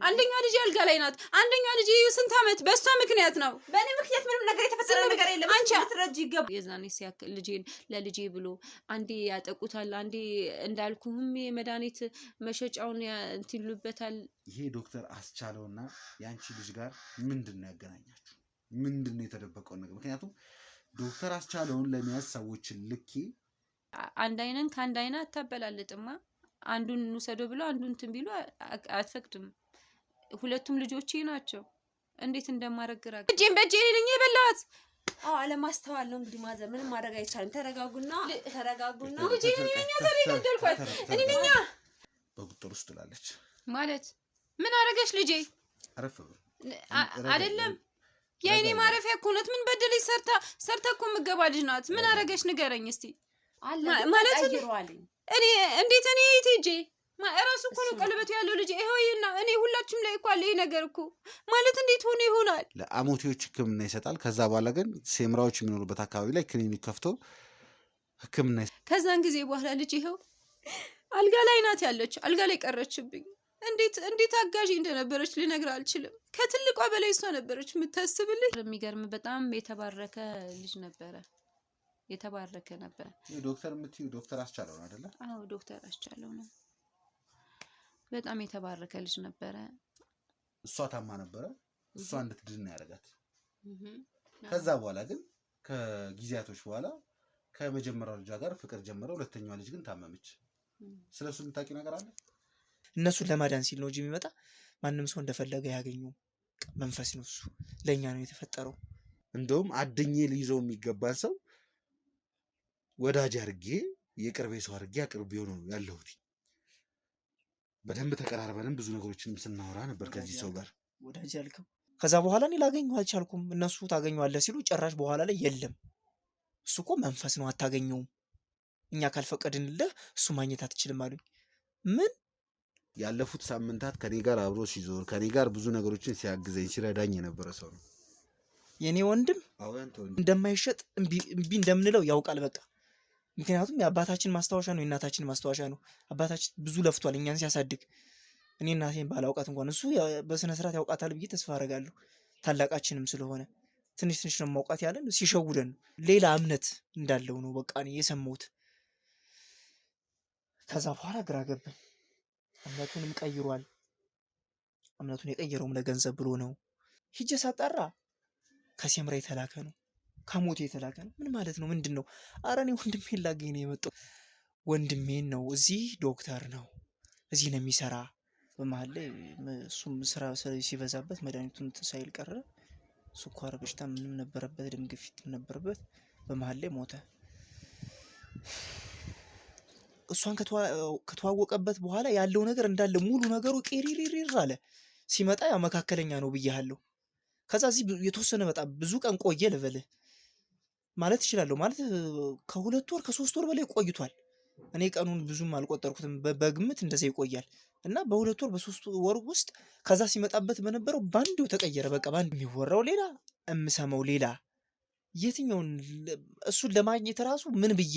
አንደኛው ልጅ አልጋ ላይ ናት አንደኛው ልጅ ስንት አመት በሷ ምክንያት ነው በእኔ ምክንያት ምንም ነገር የተፈጠረ ነገር የለም አንቺ ልትረጂ ይገባል የዛኔ ሲያክል ልጄን ለልጄ ብሎ አንዴ ያጠቁታል አንዴ እንዳልኩህም የመድኃኒት መሸጫውን እንትሉበታል ይሄ ዶክተር አስቻለውና ያንቺ ልጅ ጋር ምንድነው ያገናኛችሁ ምንድነው የተደበቀው ነገር ምክንያቱም ዶክተር አስቻለውን ለሚያስ ሰዎች ልኪ አንድ አይነን ካንድ አይና አታበላልጥማ አንዱን እንውሰዶ ብሎ አንዱን ትንቢሉ አትፈቅድም ሁለቱም ልጆቼ ናቸው እንዴት እንደማረግራ እጄን በእጄ ነኝ የበላዋት አለማስተዋል ነው እንግዲህ ማዘር ምንም ማድረግ አይቻልም ተረጋጉና ልጄ ነኝ ተረጋግደልኳት እኔ ነኝ በቁጥር ውስጥ ላለች ማለት ምን አረጋሽ ልጄ አረፍ አይደለም የኔ ማረፊያ ኮነት ምን በደልሽ ሰርታ እኮ ምገባ ልጅ ናት ምን አረጋሽ ንገረኝ እስቲ ማለት እኔ እንዴት እኔ ቲጂ እራሱ እኮ ነው ቀለበት ያለው ልጅ ይሄውና እኔ ሁላችሁም ላይ እኮ አለ ይሄ ነገር እኮ ማለት እንዴት ሆነ ይሆናል ለአሞቴዎች ህክምና ይሰጣል ከዛ በኋላ ግን ሴምራዎች የሚኖሩበት አካባቢ ላይ ክሊኒክ ከፍቶ ህክምና ከዛን ጊዜ በኋላ ልጅ ይሄው አልጋ ላይ ናት ያለች አልጋ ላይ ቀረችብኝ እንዴት አጋዢ እንደነበረች ልነግር አልችልም ከትልቋ በላይ እሷ ነበረች የምታስብልኝ የሚገርም በጣም የተባረከ ልጅ ነበረ የተባረከ ነበር ዶክተር ምትዩ ዶክተር አስቻለው ነው አይደለ አዎ ዶክተር አስቻለው ነው በጣም የተባረከ ልጅ ነበረ እሷ ታማ ነበረ እሷ እንድትድን ያረጋት ከዛ በኋላ ግን ከጊዜያቶች በኋላ ከመጀመሪያው ልጅ ጋር ፍቅር ጀመረ ሁለተኛው ልጅ ግን ታመመች ስለሱ ልታቂ ነገር አለ እነሱን ለማዳን ሲል ነው የሚመጣ ማንንም ሰው እንደፈለገ ያገኘው መንፈስ ነው እሱ ለኛ ነው የተፈጠረው እንደውም አድኜ ልይዘው የሚገባን ሰው ወዳጅ አርጌ የቅርቤ ሰው አርጌ አቅርቤው ነው ያለሁት በደንብ ተቀራርበንም ብዙ ነገሮችን ስናወራ ነበር ከዚህ ሰው ጋር ወዳጅ ያልከው ከዛ በኋላ እኔ ላገኘው አልቻልኩም እነሱ ታገኘዋለህ ሲሉ ጭራሽ በኋላ ላይ የለም እሱ እኮ መንፈስ ነው አታገኘውም እኛ ካልፈቀድንልህ እሱ ማግኘት አትችልም አሉኝ ምን ያለፉት ሳምንታት ከኔ ጋር አብሮ ሲዞር ከኔ ጋር ብዙ ነገሮችን ሲያግዘኝ ሲረዳኝ የነበረ ሰው ነው የኔ ወንድም እንደማይሸጥ እምቢ እንደምንለው ያውቃል በቃ ምክንያቱም የአባታችን ማስተዋሻ ነው የእናታችን ማስተዋሻ ነው አባታችን ብዙ ለፍቷል እኛን ሲያሳድግ እኔ እናቴን ባላውቃት እንኳን እሱ በስነ ስርዓት ያውቃታል ብዬ ተስፋ አደርጋለሁ ታላቃችንም ስለሆነ ትንሽ ነው ማውቃት ያለን ሲሸውደን ሌላ እምነት እንዳለው ነው በቃ እኔ የሰማሁት ከዛ በኋላ ግራ ገባኝ እምነቱንም ቀይሯል እምነቱን የቀየረውም ለገንዘብ ብሎ ነው ሂጄ ሳጣራ ከሴምራ የተላከ ነው ከሞቴ የተላከ ነው ምን ማለት ነው ምንድነው አረኔ ወንድሜን ላገኝ ነው የመጣው ወንድሜን ነው እዚህ ዶክተር ነው እዚህ ነው የሚሰራ በመሃል ላይ እሱም ስራ ሲበዛበት መድኃኒቱን ሳይል ቀረ ስኳር በሽታ ምንም ነበረበት ደም ግፊት ነበረበት በመሃል ላይ ሞተ እሷን ከተዋወቀበት በኋላ ያለው ነገር እንዳለ ሙሉ ነገሩ ቄሪሪሪር አለ ሲመጣ ያው መካከለኛ ነው ብያለሁ ከዛ እዚህ የተወሰነ በጣም ብዙ ቀን ቆየ ልበልህ ማለት ይችላል ማለት ከ2 ወር ከ3 ወር በላይ ቆይቷል እኔ ቀኑን ብዙም አልቆጠርኩትም በግምት እንደዛ ይቆያል እና በ2 ወር በ3 ወር ውስጥ ከዛ ሲመጣበት በነበረው ባንዴው ተቀየረ በቃ ባንድ የሚወራው ሌላ እምሰማው ሌላ የትኛውን እሱን ለማግኘት ራሱ ምን ብዬ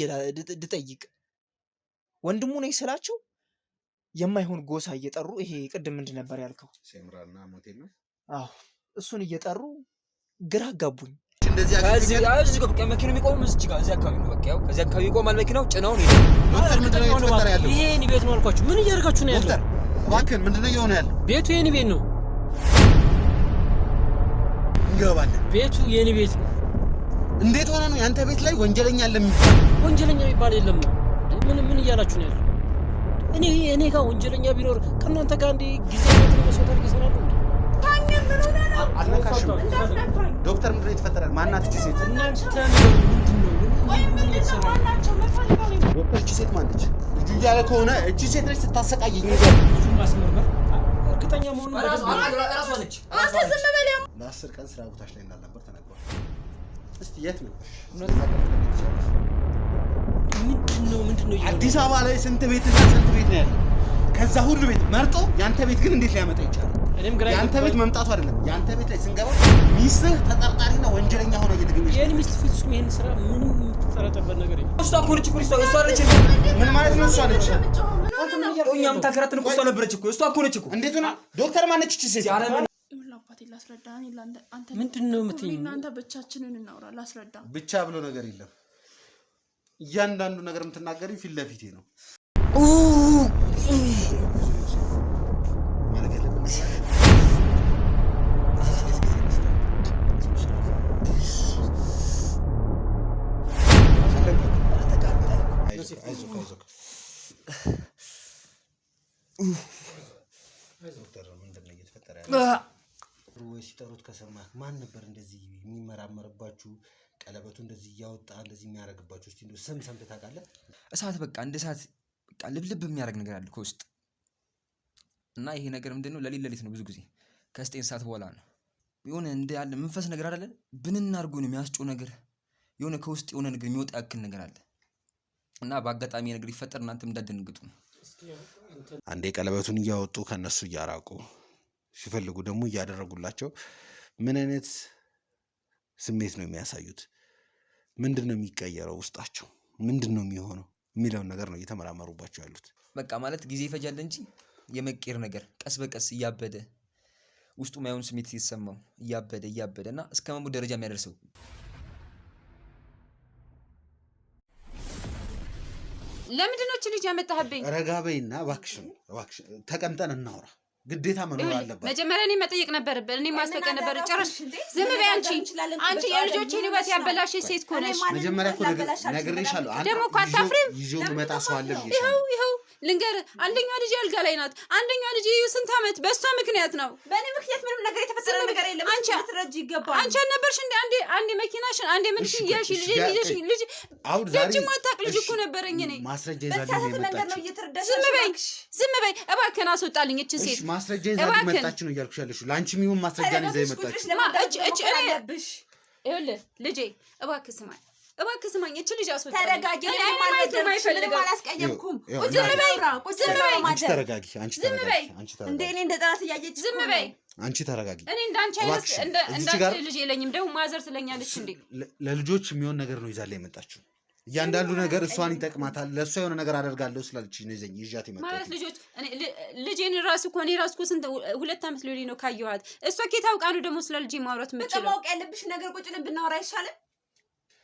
ልጠይቅ ወንድሙ ነኝ ስላቸው የማይሆን ጎሳ እየጠሩ ይሄ ቅድም ምንድን ነበር ያልከው ሴምራና ሞቴል ነው አዎ እሱን እየጠሩ ግራ አጋቡኝ እንደዚህ እዚህ ጋር መኪናው የሚቆመው እዚህ ጋር እዚህ አካባቢ ነው በቃ ያው ከዚህ አካባቢ ይቆማል መኪናው ጭናው ነው ዶክተር ምንድነው እየተፈጠረ ያለው ይሄ የኔ ቤት ነው አልኳችሁ ምን እያደረጋችሁ ነው ያለው ዶክተር እባክህን ምንድነው እየሆነ ያለው ቤቱ የኔ ቤት ነው እንገባለን ቤቱ የኔ ቤት ነው እንዴት ሆነ ነው ያንተ ቤት ላይ ወንጀለኛ አለ የሚባል ወንጀለኛ የሚባል የለም ምን እያላችሁ ነው ያለው እኔ ጋር ወንጀለኛ ቢኖር ከእናንተ ጋር እንደ ጊዜ መስዋዕት ይሰራሉ ታኛም ብሎ ነው አልነካሽም ዶክተር ምንድነው የተፈጠረ ማናት እቺ ሴት እናንተ ምንድነው ቆይ ምን ልትሰማላችሁ መፈልገው ነው ዶክተር እቺ ሴት ማነች ልጁ ያለ ከሆነ እቺ ሴት ልጅ ስታሰቃየኝ ነው ልጁን ማስመርመር እርግጠኛ መሆኑን ራሷ ነች አንተ ዝም በል ለ10 ቀን ስራ ቦታሽ ላይ እንዳልነበር ተነግሯል እስቲ የት ነው ምንድነው አዲስ አበባ ላይ ስንት ቤትና ስንት ቤት ነው ያለው ከዛ ሁሉ ቤት መርጦ ያንተ ቤት ግን እንዴት ሊያመጣ ይችላል ያንተ ቤት መምጣቱ አይደለም ያንተ ቤት ላይ ስንገባ ሚስትህ ተጠርጣሪና ወንጀለኛ ሆነ እየተገኘች የኔ ሚስት ፍጹም ይሄን ስራ ምንም የምትጠረጠርበት ነገር የለም። እሷ እኮ ነች እኮ እሷ ነች። ምን ማለት ነው? እሷ ነች። እኛ የምታከራትን እኮ እሷ ነበረች እኮ። እሷ እኮ ነች እኮ። እንዴት ሆና ዶክተር ማነች እቺ ሴት? አባቴ ላስረዳ። አንተ ምንድን ነው የምትይኝ? እናንተ ብቻችንን እናውራ። ላስረዳ። ብቻ ብሎ ነገር የለም። እያንዳንዱ ነገር የምትናገሪው ፊት ለፊቴ ነው። ወይ ሲጠሩት ከሰማህ ማን ነበር እንደዚህ የሚመራመርባችሁ? ቀለበቱ እንደዚህ እያወጣ እንደዚህ የሚያደርግባችሁ? እስቲ እንደው ስም ሰምተህ ታውቃለህ? እሳት በቃ እንደ እሳት በቃ ልብልብ የሚያደርግ ነገር አለ ከውስጥ እና ይሄ ነገር ምንድነው? ለሊት ነው ብዙ ጊዜ ከ9 ሰዓት በኋላ ነው የሆነ እንደ ያለ መንፈስ ነገር አይደለ ብንን አድርጎ ነው የሚያስጨው ነገር የሆነ ከውስጥ የሆነ ነገር የሚወጣ ያክል ነገር አለ እና በአጋጣሚ ነገር ይፈጠር እናንተም እንዳትደነግጡ ነው። አንዴ ቀለበቱን እያወጡ ከነሱ እያራቁ ሲፈልጉ ደግሞ እያደረጉላቸው ምን አይነት ስሜት ነው የሚያሳዩት? ምንድነው የሚቀየረው ውስጣቸው? ምንድነው የሚሆነው የሚለውን ነገር ነው እየተመራመሩባቸው ያሉት። በቃ ማለት ጊዜ ይፈጃል እንጂ የመቀየር ነገር ቀስ በቀስ እያበደ ውስጡ ማይሆን ስሜት ሲሰማው እያበደ እና እስከ መሞት ደረጃ የሚያደርሰው። ለምንድን ነው እቺ ልጅ ያመጣህብኝ? ረጋ በይና እባክሽ ተቀምጠን እናውራ። ግዴታ መኖር አለበት። መጀመሪያ እኔ መጠየቅ ነበረብን። እኔ ማስፈቀድ ነበር። ጭራሽ ዝም በይ አንቺ የልጆቼን ህይወት ያበላሽሽ ሴት እኮ ነሽ። መጀመሪያ እኮ ነግሬሻለሁ። ደግሞ እኮ አታፍሪም? ይዞ መጣ ሰው አለ ብዬሻለሁ። ይኸው ልንገርህ፣ አንደኛዋ ልጅ አልጋ ላይ ናት። አንደኛዋ ልጅ ስንት ዓመት በእሷ ምክንያት ነው። በእኔ ምክንያት ምንም ነገር የተፈጠረ ነገር የለም። አንቺ ልትረጂ ይገባል። አንቺ አልነበርሽ እንደ አንዴ መኪናሽን አንዴ ምንሽ እያልሽ ልጅ ማታቅ ልጅ እኮ ነበረኝ እኔ። ማስረጃ ይዛልኝ መንገድ ነው እየተረዳሽ። ዝም በይ እባክህን፣ አስወጣልኝ እችን ሴት። ማስረጃ ይዛልኝ መጣች ነው እያልኩሽ ያለሽው። ለአንቺ የሚሆን ማስረጃ ነው ይዛ የመጣችው። ይኸውልህ ልጄ እባክህ ስማኝ፣ እች ልጅ አስወጣልኝ። ተረጋጊ። ምንም አላስቀየምኩም። አንቺ ተረጋጊ። እንደ እኔ እንደ ጠላት እያየች ዝም በይ። አንቺ ተረጋጊ። እኔ እንዳንቺ አይነት እንዳንቺ ልጅ የለኝም። ደግሞ ማዘር ትለኛለች እንዴ። ለልጆች የሚሆን ነገር ነው ይዛልኝ የመጣችው። እያንዳንዱ ነገር እሷን ይጠቅማታል፣ ለእሷ የሆነ ነገር አደርጋለሁ ስላለች ነው ይዣት የመጣሁት። ማለት ልጆች ልጄን ራሱ እኮ እኔ ራሱ እኮ ስንት 2 ዓመት ሊሆነኝ ነው ካየኋት። እሷ ኬት አውቃ ነው ደግሞ ስለ ልጄ ማውራት የምትችለው? ማወቅ ያለብሽ ነገር ቁጭ ብለን ብናወራ አይሻልም?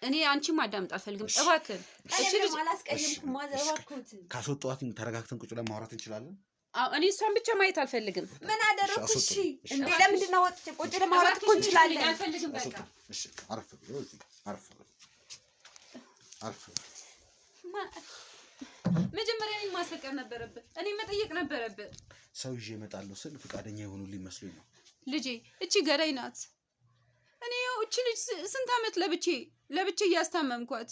እኔ አንቺን ማዳመጥ አልፈልግም። እባክህ እቺ ልጅ አላስቀየምኩም። ማዘር እባክዎት ካስወጣኋት ተረጋግተን ቁጭ ብለን ማውራት እንችላለን። እኔ እሷን ብቻ ማየት አልፈልግም። ምን አደረኩ? እሺ እንዴ ለምንድን ነው ወጥቼ ቁጭ ብለን ማውራት እኮ እንችላለን። አልፈልግም። በቃ እሺ አረፍ መጀመሪያ እኔ ማስፈቀድ ነበረብህ። እኔ መጠየቅ ነበረብህ። ሰው ይዤ እመጣለሁ ስል ፍቃደኛ የሆኑልኝ መስሎኝ ነው። ልጄ እቺ ገዳይ ናት። እኔ እቺ ልጅ ስንት ዓመት ለብቼ እያስታመምኳት፣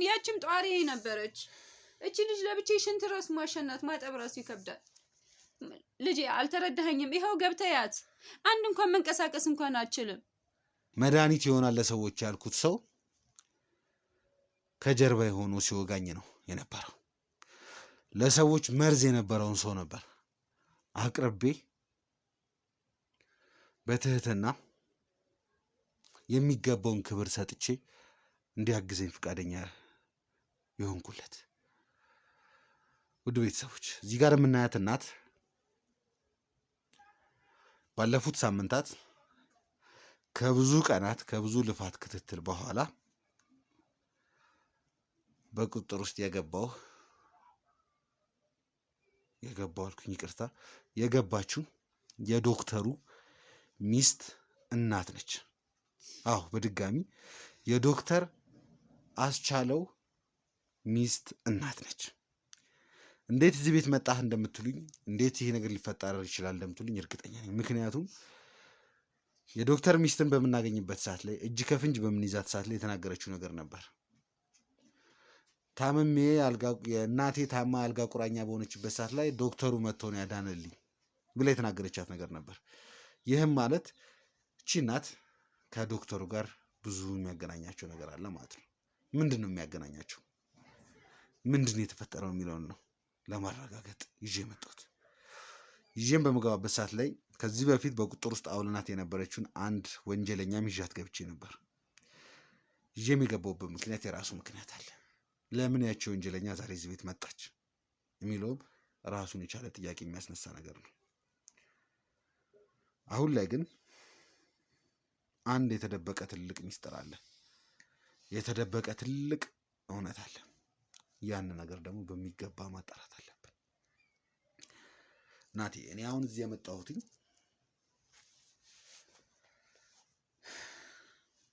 ያችም ጧሪ ነበረች። እቺ ልጅ ለብቼ ሽንት ራሱ ማሸናት ማጠብ ራሱ ይከብዳል። ልጄ አልተረዳኸኝም። ይኸው ገብተያት አንድ እንኳን መንቀሳቀስ እንኳን አልችልም። መድኃኒት ይሆናል ለሰዎች ያልኩት ሰው ከጀርባ የሆኑ ሲወጋኝ ነው የነበረው። ለሰዎች መርዝ የነበረውን ሰው ነበር አቅርቤ በትህትና የሚገባውን ክብር ሰጥቼ እንዲያግዘኝ ፍቃደኛ የሆንኩለት። ውድ ቤተሰቦች እዚህ ጋር የምናያት እናት ባለፉት ሳምንታት ከብዙ ቀናት ከብዙ ልፋት ክትትል በኋላ በቁጥጥር ውስጥ የገባችው የዶክተሩ ሚስት እናት ነች። አዎ በድጋሚ የዶክተር አስቻለው ሚስት እናት ነች። እንዴት እዚህ ቤት መጣህ እንደምትሉኝ፣ እንዴት ይሄ ነገር ሊፈጠር ይችላል እንደምትሉኝ እርግጠኛ ነኝ። ምክንያቱም የዶክተር ሚስትን በምናገኝበት ሰዓት ላይ እጅ ከፍንጅ በምንይዛት ሰዓት ላይ የተናገረችው ነገር ነበር። ታምሜ የእናቴ ታማ አልጋ ቁራኛ በሆነችበት ሰዓት ላይ ዶክተሩ መጥቶ ነው ያዳነልኝ ብላ የተናገረቻት ነገር ነበር። ይህም ማለት እቺ እናት ከዶክተሩ ጋር ብዙ የሚያገናኛቸው ነገር አለ ማለት ነው። ምንድን ነው የሚያገናኛቸው? ምንድን ነው የተፈጠረው የሚለውን ነው ለማረጋገጥ ይዤ የመጣሁት። ይዤም በመገባበት ሰዓት ላይ ከዚህ በፊት በቁጥር ውስጥ አውለናት የነበረችውን አንድ ወንጀለኛም ይዣት ገብቼ ነበር። ይዤም የገባሁበት ምክንያት የራሱ ምክንያት አለ። ለምን ያቺ ወንጀለኛ ዛሬ እዚህ ቤት መጣች የሚለውም ራሱን የቻለ ጥያቄ የሚያስነሳ ነገር ነው። አሁን ላይ ግን አንድ የተደበቀ ትልቅ ሚስጥር አለ፣ የተደበቀ ትልቅ እውነት አለ። ያን ነገር ደግሞ በሚገባ ማጣራት አለብን። ናቲ፣ እኔ አሁን እዚህ የመጣሁትኝ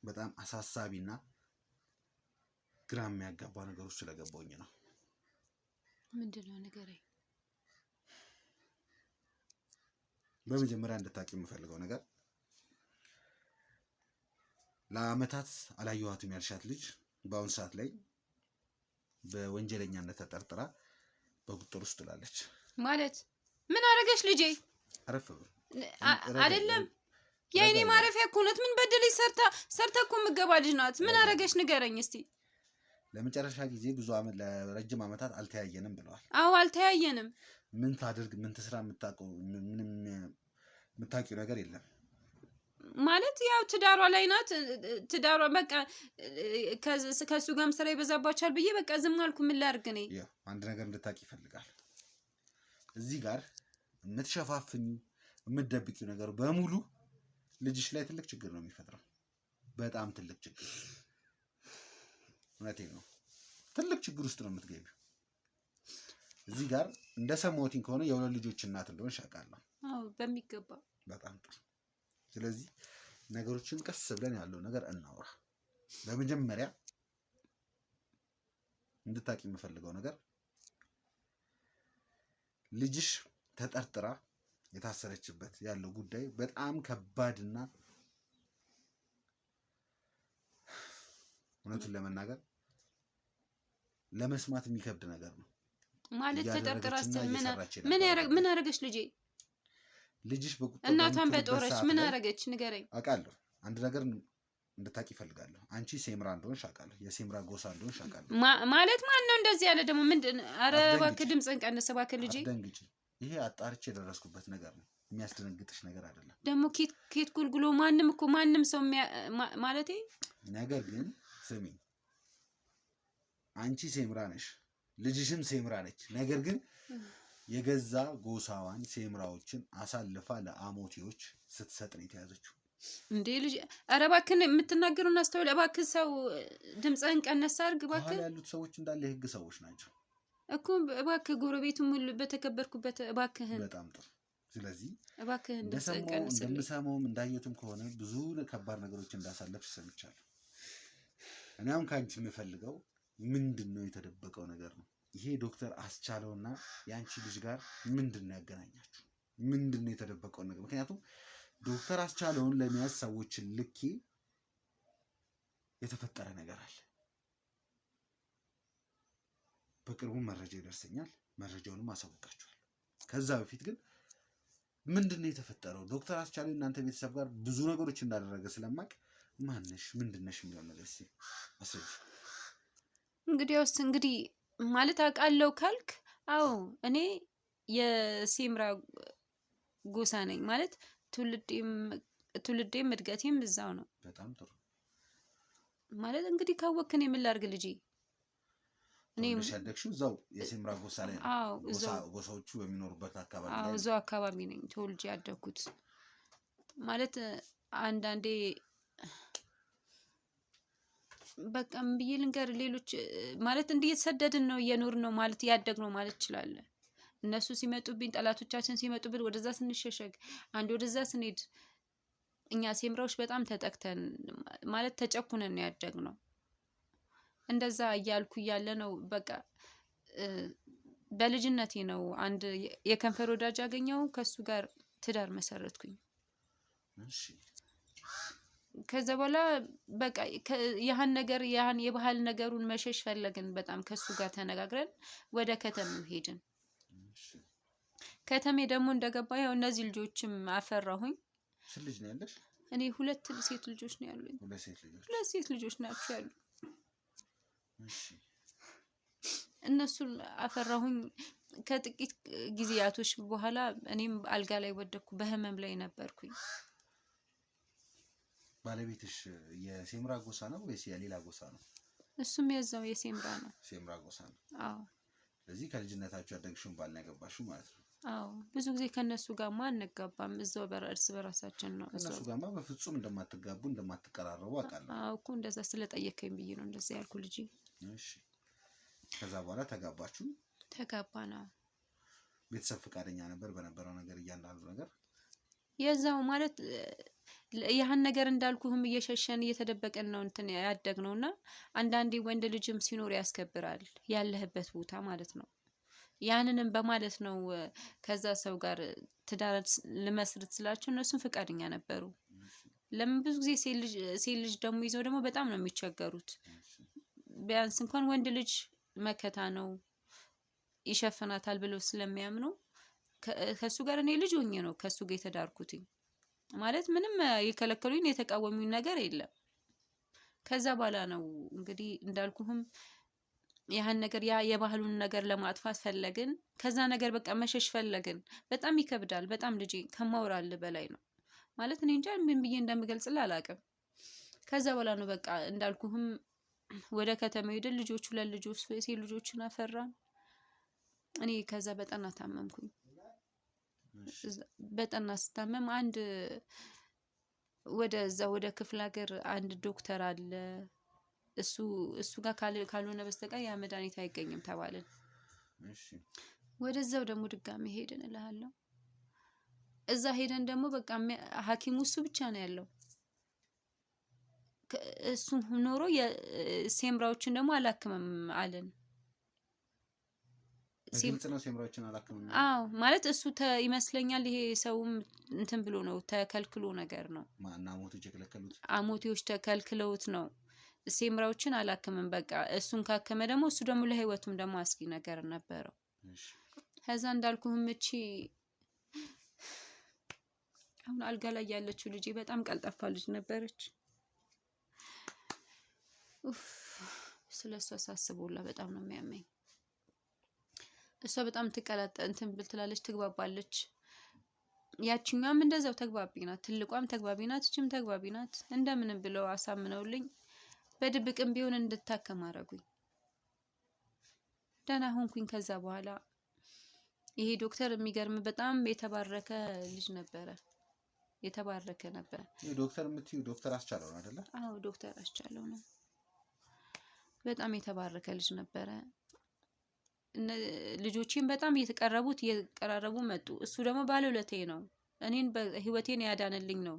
በጣም አሳሳቢና ግራ የሚያጋባ ነገሮች ስለገባሁኝ ነው። ምንድነው ንገረኝ። በመጀመሪያ እንድታቂ የምፈልገው ነገር ለአመታት አላየኋትም ያልሻት ልጅ በአሁን ሰዓት ላይ በወንጀለኛነት ተጠርጥራ በቁጥጥር ውስጥ ትላለች። ማለት ምን አረገች ልጄ? አረፍ አይደለም የአይኔ ማረፊያ እኮ ናት። ምን በደለች? ሰርታ እኮ የምትገባ ልጅ ናት። ምን አረገች ንገረኝ እስቲ። ለመጨረሻ ጊዜ ብዙ አመት ለረጅም አመታት አልተያየንም ብለዋል። አዎ አልተያየንም። ምን ታድርግ ምን ትስራ ምንም የምታውቂው ነገር የለም ማለት ያው ትዳሯ ላይ ናት። ትዳሯ በቃ ከሱ ጋርም ስራ ይበዛባቻል ብዬ በቃ ዝም አልኩ። ምን ላድርግ እኔ? ያው አንድ ነገር እንድታቂ ይፈልጋል። እዚህ ጋር የምትሸፋፍኙ የምትደብቂው ነገር በሙሉ ልጅሽ ላይ ትልቅ ችግር ነው የሚፈጥረው። በጣም ትልቅ ችግር። እውነቴን ነው። ትልቅ ችግር ውስጥ ነው የምትገቢው። እዚህ ጋር እንደሰማሁትኝ ከሆነ የሁለት ልጆች እናት እንደሆነሽ አውቃለሁ። አዎ በሚገባ። በጣም ጥሩ። ስለዚህ ነገሮችን ቀስ ብለን ያለው ነገር እናውራ። በመጀመሪያ እንድታቂ የምፈልገው ነገር ልጅሽ ተጠርጥራ የታሰረችበት ያለው ጉዳይ በጣም ከባድና እውነቱን ለመናገር ለመስማት የሚከብድ ነገር ነው። ማለት ተጠርጥራ ምን አረገች ልጄ? ልጅሽ በቁጥጥር እናቷን በጦረች ምን አረገች ንገረኝ። አውቃለሁ። አንድ ነገር እንድታቂ እፈልጋለሁ። አንቺ ሴምራ እንደሆንሽ አውቃለሁ። የሴምራ ጎሳ እንደሆንሽ አውቃለሁ። ማለት ማን ነው እንደዚህ ያለ ደግሞ? ምንድን? ኧረ እባክህ ድምፅህን ቀንስ እባክህ ልጄ። አትደንግጪ። ይሄ አጣርቼ የደረስኩበት ነገር ነው። የሚያስደነግጥሽ ነገር አይደለም። ደግሞ ኬት ጉልጉሎ ማንም ሰው ማለቴ። ነገር ግን ስሚ፣ አንቺ ሴምራ ነሽ፣ ልጅሽም ሴምራ ነች። ነገር ግን የገዛ ጎሳዋን ሴምራዎችን አሳልፋ ለአሞቴዎች ስትሰጥ ነው የተያዘችው። እንዴ ልጅ፣ ኧረ እባክህን የምትናገሩን አስተውል እባክህ። ሰው ድምፅህን ቀነስ አድርግ እባክህ። ያሉት ሰዎች እንዳለ የህግ ሰዎች ናቸው እኮ እባክህ። ጎረቤቱም ሁሉ በተከበርኩበት እባክህን። በጣም ጥሩ። ስለዚህ እባክህን ድምፅህን ቀንስ። እንደምሰማውም እንዳየሁትም ከሆነ ብዙ ከባድ ነገሮች እንዳሳለፍሽ ሰምቻለሁ። እኔ አሁን ከአንቺ የምፈልገው ምንድን ነው የተደበቀው ነገር ነው። ይሄ ዶክተር አስቻለውና የአንቺ ልጅ ጋር ምንድን ነው ያገናኛችሁ? ምንድን ነው የተደበቀው ነገር? ምክንያቱም ዶክተር አስቻለውን ለመያዝ ሰዎችን ልኬ የተፈጠረ ነገር አለ። በቅርቡ መረጃ ይደርሰኛል። መረጃውንም አሳውቃችኋል። ከዛ በፊት ግን ምንድን ነው የተፈጠረው? ዶክተር አስቻለው እናንተ ቤተሰብ ጋር ብዙ ነገሮች እንዳደረገ ስለማቅ ማነሽ ምንድነሽ የሚለው ነገር እስኪ አስረጅ። እንግዲህ ማለት አውቃለሁ ካልክ፣ አዎ እኔ የሴምራ ጎሳ ነኝ። ማለት ትውልዴም እድገቴም እዛው ነው። በጣም ጥሩ። ማለት እንግዲህ ካወቅን የምን ላድርግ ልጄ? እኔ ያደግሽው እዛው የሴምራ ጎሳ ላይ ነው? አዎ ጎሳዎቹ በሚኖሩበት አካባቢ ላይ? አዎ እዛው አካባቢ ነኝ ተወልጄ ያደግኩት። ማለት አንዳንዴ በቃ ምን ብዬ ልንገር፣ ሌሎች ማለት እንዲሰደድን ነው እየኖርን ነው ማለት ያደግነው ማለት ይችላል። እነሱ ሲመጡብኝ፣ ጠላቶቻችን ሲመጡብን ወደዛ ስንሸሸግ፣ አንድ ወደዛ ስንሄድ፣ እኛ ሴምራዎች በጣም ተጠቅተን ማለት ተጨኩነን ነው ያደግነው። እንደዛ እያልኩ እያለ ነው በቃ በልጅነቴ ነው አንድ የከንፈር ወዳጅ አገኘው። ከሱ ጋር ትዳር መሰረትኩኝ። እሺ። ከዛ በኋላ በቃ ያን የባህል ነገሩን መሸሽ ፈለግን። በጣም ከሱ ጋር ተነጋግረን ወደ ከተማው ሄድን። ከተሜ ደግሞ እንደገባ ያው እነዚህ ልጆችም አፈራሁኝ። ስንት ልጅ ነው ያለሽ? እኔ ሁለት ሴት ልጆች ነው ያሉኝ። ሁለት ሴት ልጆች ናቸው ያሉ። እሺ። እነሱን አፈራሁኝ። ከጥቂት ጊዜያቶች በኋላ እኔም አልጋ ላይ ወደኩ። በህመም ላይ ነበርኩኝ። ባለቤትሽ የሴምራ ጎሳ ነው ወይስ የሌላ ጎሳ ነው? እሱም የዛው የሴምራ ነው። ሴምራ ጎሳ ነው። አዎ። ስለዚህ ከልጅነታችሁ ያደግሽውን ባል ነው ያገባሽው ማለት ነው? አዎ። ብዙ ጊዜ ከነሱ ጋርማ አንጋባም፣ እዛው እርስ በራሳችን ነው። ከነሱ ጋርማ በፍጹም እንደማትጋቡ እንደማትቀራረቡ አውቃለሁ። አዎ እኮ እንደዛ ስለጠየከኝ ብዬ ነው እንደዛ ያልኩ ልጅ። እሺ። ከዛ በኋላ ተጋባችሁ? ተጋባን። አዎ። ቤተሰብ ፈቃደኛ ነበር በነበረው ነገር እያንዳንዱ ነገር? የዛው ማለት ያን ነገር እንዳልኩህም እየሸሸን እየተደበቀን ነው እንትን ያደግነውና አንዳንዴ ወንድ ልጅም ሲኖር ያስከብራል ያለህበት ቦታ ማለት ነው። ያንንም በማለት ነው ከዛ ሰው ጋር ትዳር ልመስርት ስላቸው እነሱም ፈቃደኛ ነበሩ። ለምን ብዙ ጊዜ ሴት ልጅ ደግሞ ይዘው ደግሞ በጣም ነው የሚቸገሩት። ቢያንስ እንኳን ወንድ ልጅ መከታ ነው ይሸፍናታል ብለው ስለሚያምኑ ከሱ ጋር እኔ ልጅ ሆኜ ነው ከሱ ጋር የተዳርኩትኝ። ማለት ምንም የከለከሉኝ የተቃወሙኝ ነገር የለም። ከዛ በኋላ ነው እንግዲህ እንዳልኩህም ያን ነገር የባህሉን ነገር ለማጥፋት ፈለግን። ከዛ ነገር በቃ መሸሽ ፈለግን። በጣም ይከብዳል። በጣም ልጅ ከማውራል በላይ ነው ማለት እኔ እንጃ ምን ብዬ እንደምገልጽልህ አላውቅም። ከዛ በኋላ ነው በቃ እንዳልኩህም ወደ ከተማ ሄደን ልጆቹ ለልጆች ሴት ልጆችን አፈራን። እኔ ከዛ በጠና ታመምኩኝ። በጠና ስታመም አንድ ወደ ክፍለ ሀገር አንድ ዶክተር አለ እሱ ጋር ካልሆነ በስተቀር ያ መድኃኒት አይገኝም ተባልን። እሺ። ወደዛው ደግሞ ድጋሚ ሄድን እልሃለሁ። እዛ ሄደን ደግሞ በቃ ሐኪሙ እሱ ብቻ ነው ያለው። እሱ ኖሮ የሴምራዎችን ደግሞ አላክምም አለን። ግልጽ ነው ሴምራዎችን አላክምም። አዎ ማለት እሱ ይመስለኛል ይሄ ሰውም እንትን ብሎ ነው ተከልክሎ ነገር ነው። ማና አሞቶች የከለከሉት አሞቴዎች ተከልክለውት ነው ሴምራዎችን አላክምም። በቃ እሱን ካከመ ደግሞ እሱ ደግሞ ለህይወቱም ደግሞ አስጊ ነገር ነበረው። ከዛ እንዳልኩህም እቺ አሁን አልጋ ላይ ያለችው ልጅ በጣም ቀልጣፋ ልጅ ነበረች። ስለሷ ሳስበውላ በጣም ነው የሚያመኝ። እሷ በጣም እንትን ብትላለች፣ ትግባባለች። ያቺኛም እንደዛው ተግባቢ ናት። ትልቋም ተግባቢ ናት፣ እችም ተግባቢ ናት። እንደምንም ብለው አሳምነውልኝ በድብቅም ቢሆን እንድታከም አደረጉኝ። ደህና ሆንኩኝ። ከዛ በኋላ ይሄ ዶክተር የሚገርም በጣም የተባረከ ልጅ ነበረ። የተባረከ ነበር። ዶክተር የምትዩ ዶክተር አስቻለው ነው አይደለ? አዎ ዶክተር አስቻለው ነው። በጣም የተባረከ ልጅ ነበረ። ልጆቼን በጣም እየተቀራረቡ መጡ። እሱ ደግሞ ባለውለታዬ ነው። እኔን በህይወቴን ያዳነልኝ ነው።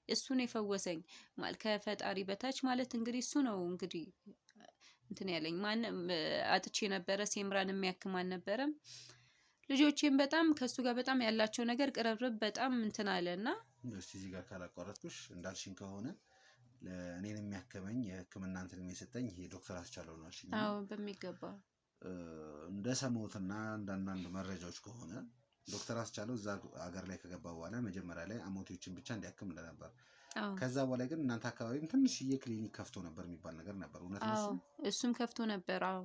እሱን የፈወሰኝ ከፈጣሪ በታች ማለት እንግዲህ እሱ ነው። እንግዲህ እንትን ያለኝ ማንም አጥቼ ነበረ። ሴምራን የሚያክም አልነበረም። ልጆቼን በጣም ከሱ ጋር በጣም ያላቸው ነገር ቅርርብ በጣም እንትን አለና እስቲ እዚህ ጋር ካላቋረጥኩሽ እንዳልሽኝ ከሆነ ለእኔን የሚያከመኝ የህክምና እንትን የሚሰጠኝ ይሄ ዶክተር አስቻለው ነው አልሽኝ? አዎ በሚገባ እንደሰማሁትና አንዳንድ መረጃዎች ከሆነ ዶክተር አስቻለው እዛ ሀገር ላይ ከገባ በኋላ መጀመሪያ ላይ አሞቴዎችን ብቻ እንዲያክም እንደነበር፣ ከዛ በኋላ ግን እናንተ አካባቢም ትንሽዬ ክሊኒክ ከፍቶ ነበር የሚባል ነገር ነበር። እውነት ነው? አዎ እሱም ከፍቶ ነበር። አዎ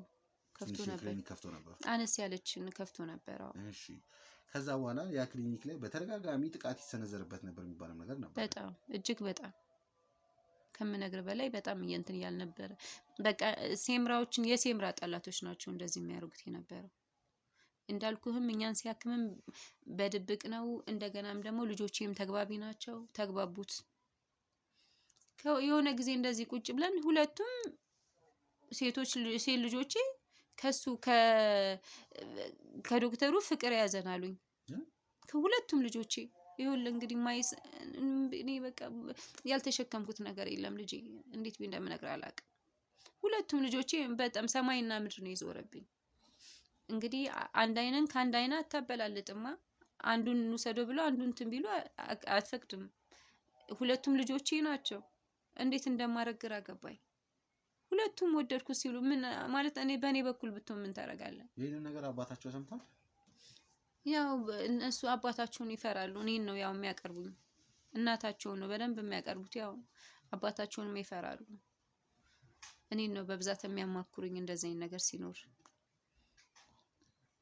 ከፍቶ ነበር። ክሊኒክ ከፍቶ ነበር። አነስ ያለችን ከፍቶ ነበር። አዎ እሺ። ከዛ በኋላ ያ ክሊኒክ ላይ በተደጋጋሚ ጥቃት ይሰነዘርበት ነበር የሚባለው ነገር ነበር። በጣም እጅግ በጣም ከምነግር በላይ በጣም እንትን ያል ነበር። በቃ ሴምራዎችን የሴምራ ጠላቶች ናቸው እንደዚህ የሚያደርጉት የነበረው። እንዳልኩህም እኛን ሲያክምም በድብቅ ነው። እንደገናም ደግሞ ልጆቼም ተግባቢ ናቸው። ተግባቡት። የሆነ ጊዜ እንደዚህ ቁጭ ብለን ሁለቱም ሴት ልጆቼ ከዶክተሩ ፍቅር ያዘናሉኝ ከሁለቱም ልጆቼ። ይኸውልህ እንግዲህ እኔ በቃ ያልተሸከምኩት ነገር የለም ልጄ። እንዴት ብዬ እንደምነግርህ አላውቅም። ሁለቱም ልጆቼ በጣም ሰማይና ምድር ነው የዞረብኝ። እንግዲህ አንድ አይንን ከአንድ አይና አታበላልጥማ። አንዱን እንውሰደው ብሎ አንዱን እንትን ቢሉ አትፈቅድም። ሁለቱም ልጆቼ ናቸው። እንዴት እንደማደርግ ግራ ገባኝ። ሁለቱም ወደድኩ ሲሉ ምን ማለት እኔ በእኔ በኩል ብትሆን ምን ታደርጋለህ? ይሄንን ነገር አባታቸው ሰምቷል? ያው እነሱ አባታቸውን ይፈራሉ። እኔን ነው ያው የሚያቀርቡኝ። እናታቸውን ነው በደንብ የሚያቀርቡት። ያው አባታቸውንም ይፈራሉ። እኔን ነው በብዛት የሚያማክሩኝ እንደዚህ አይነት ነገር ሲኖር።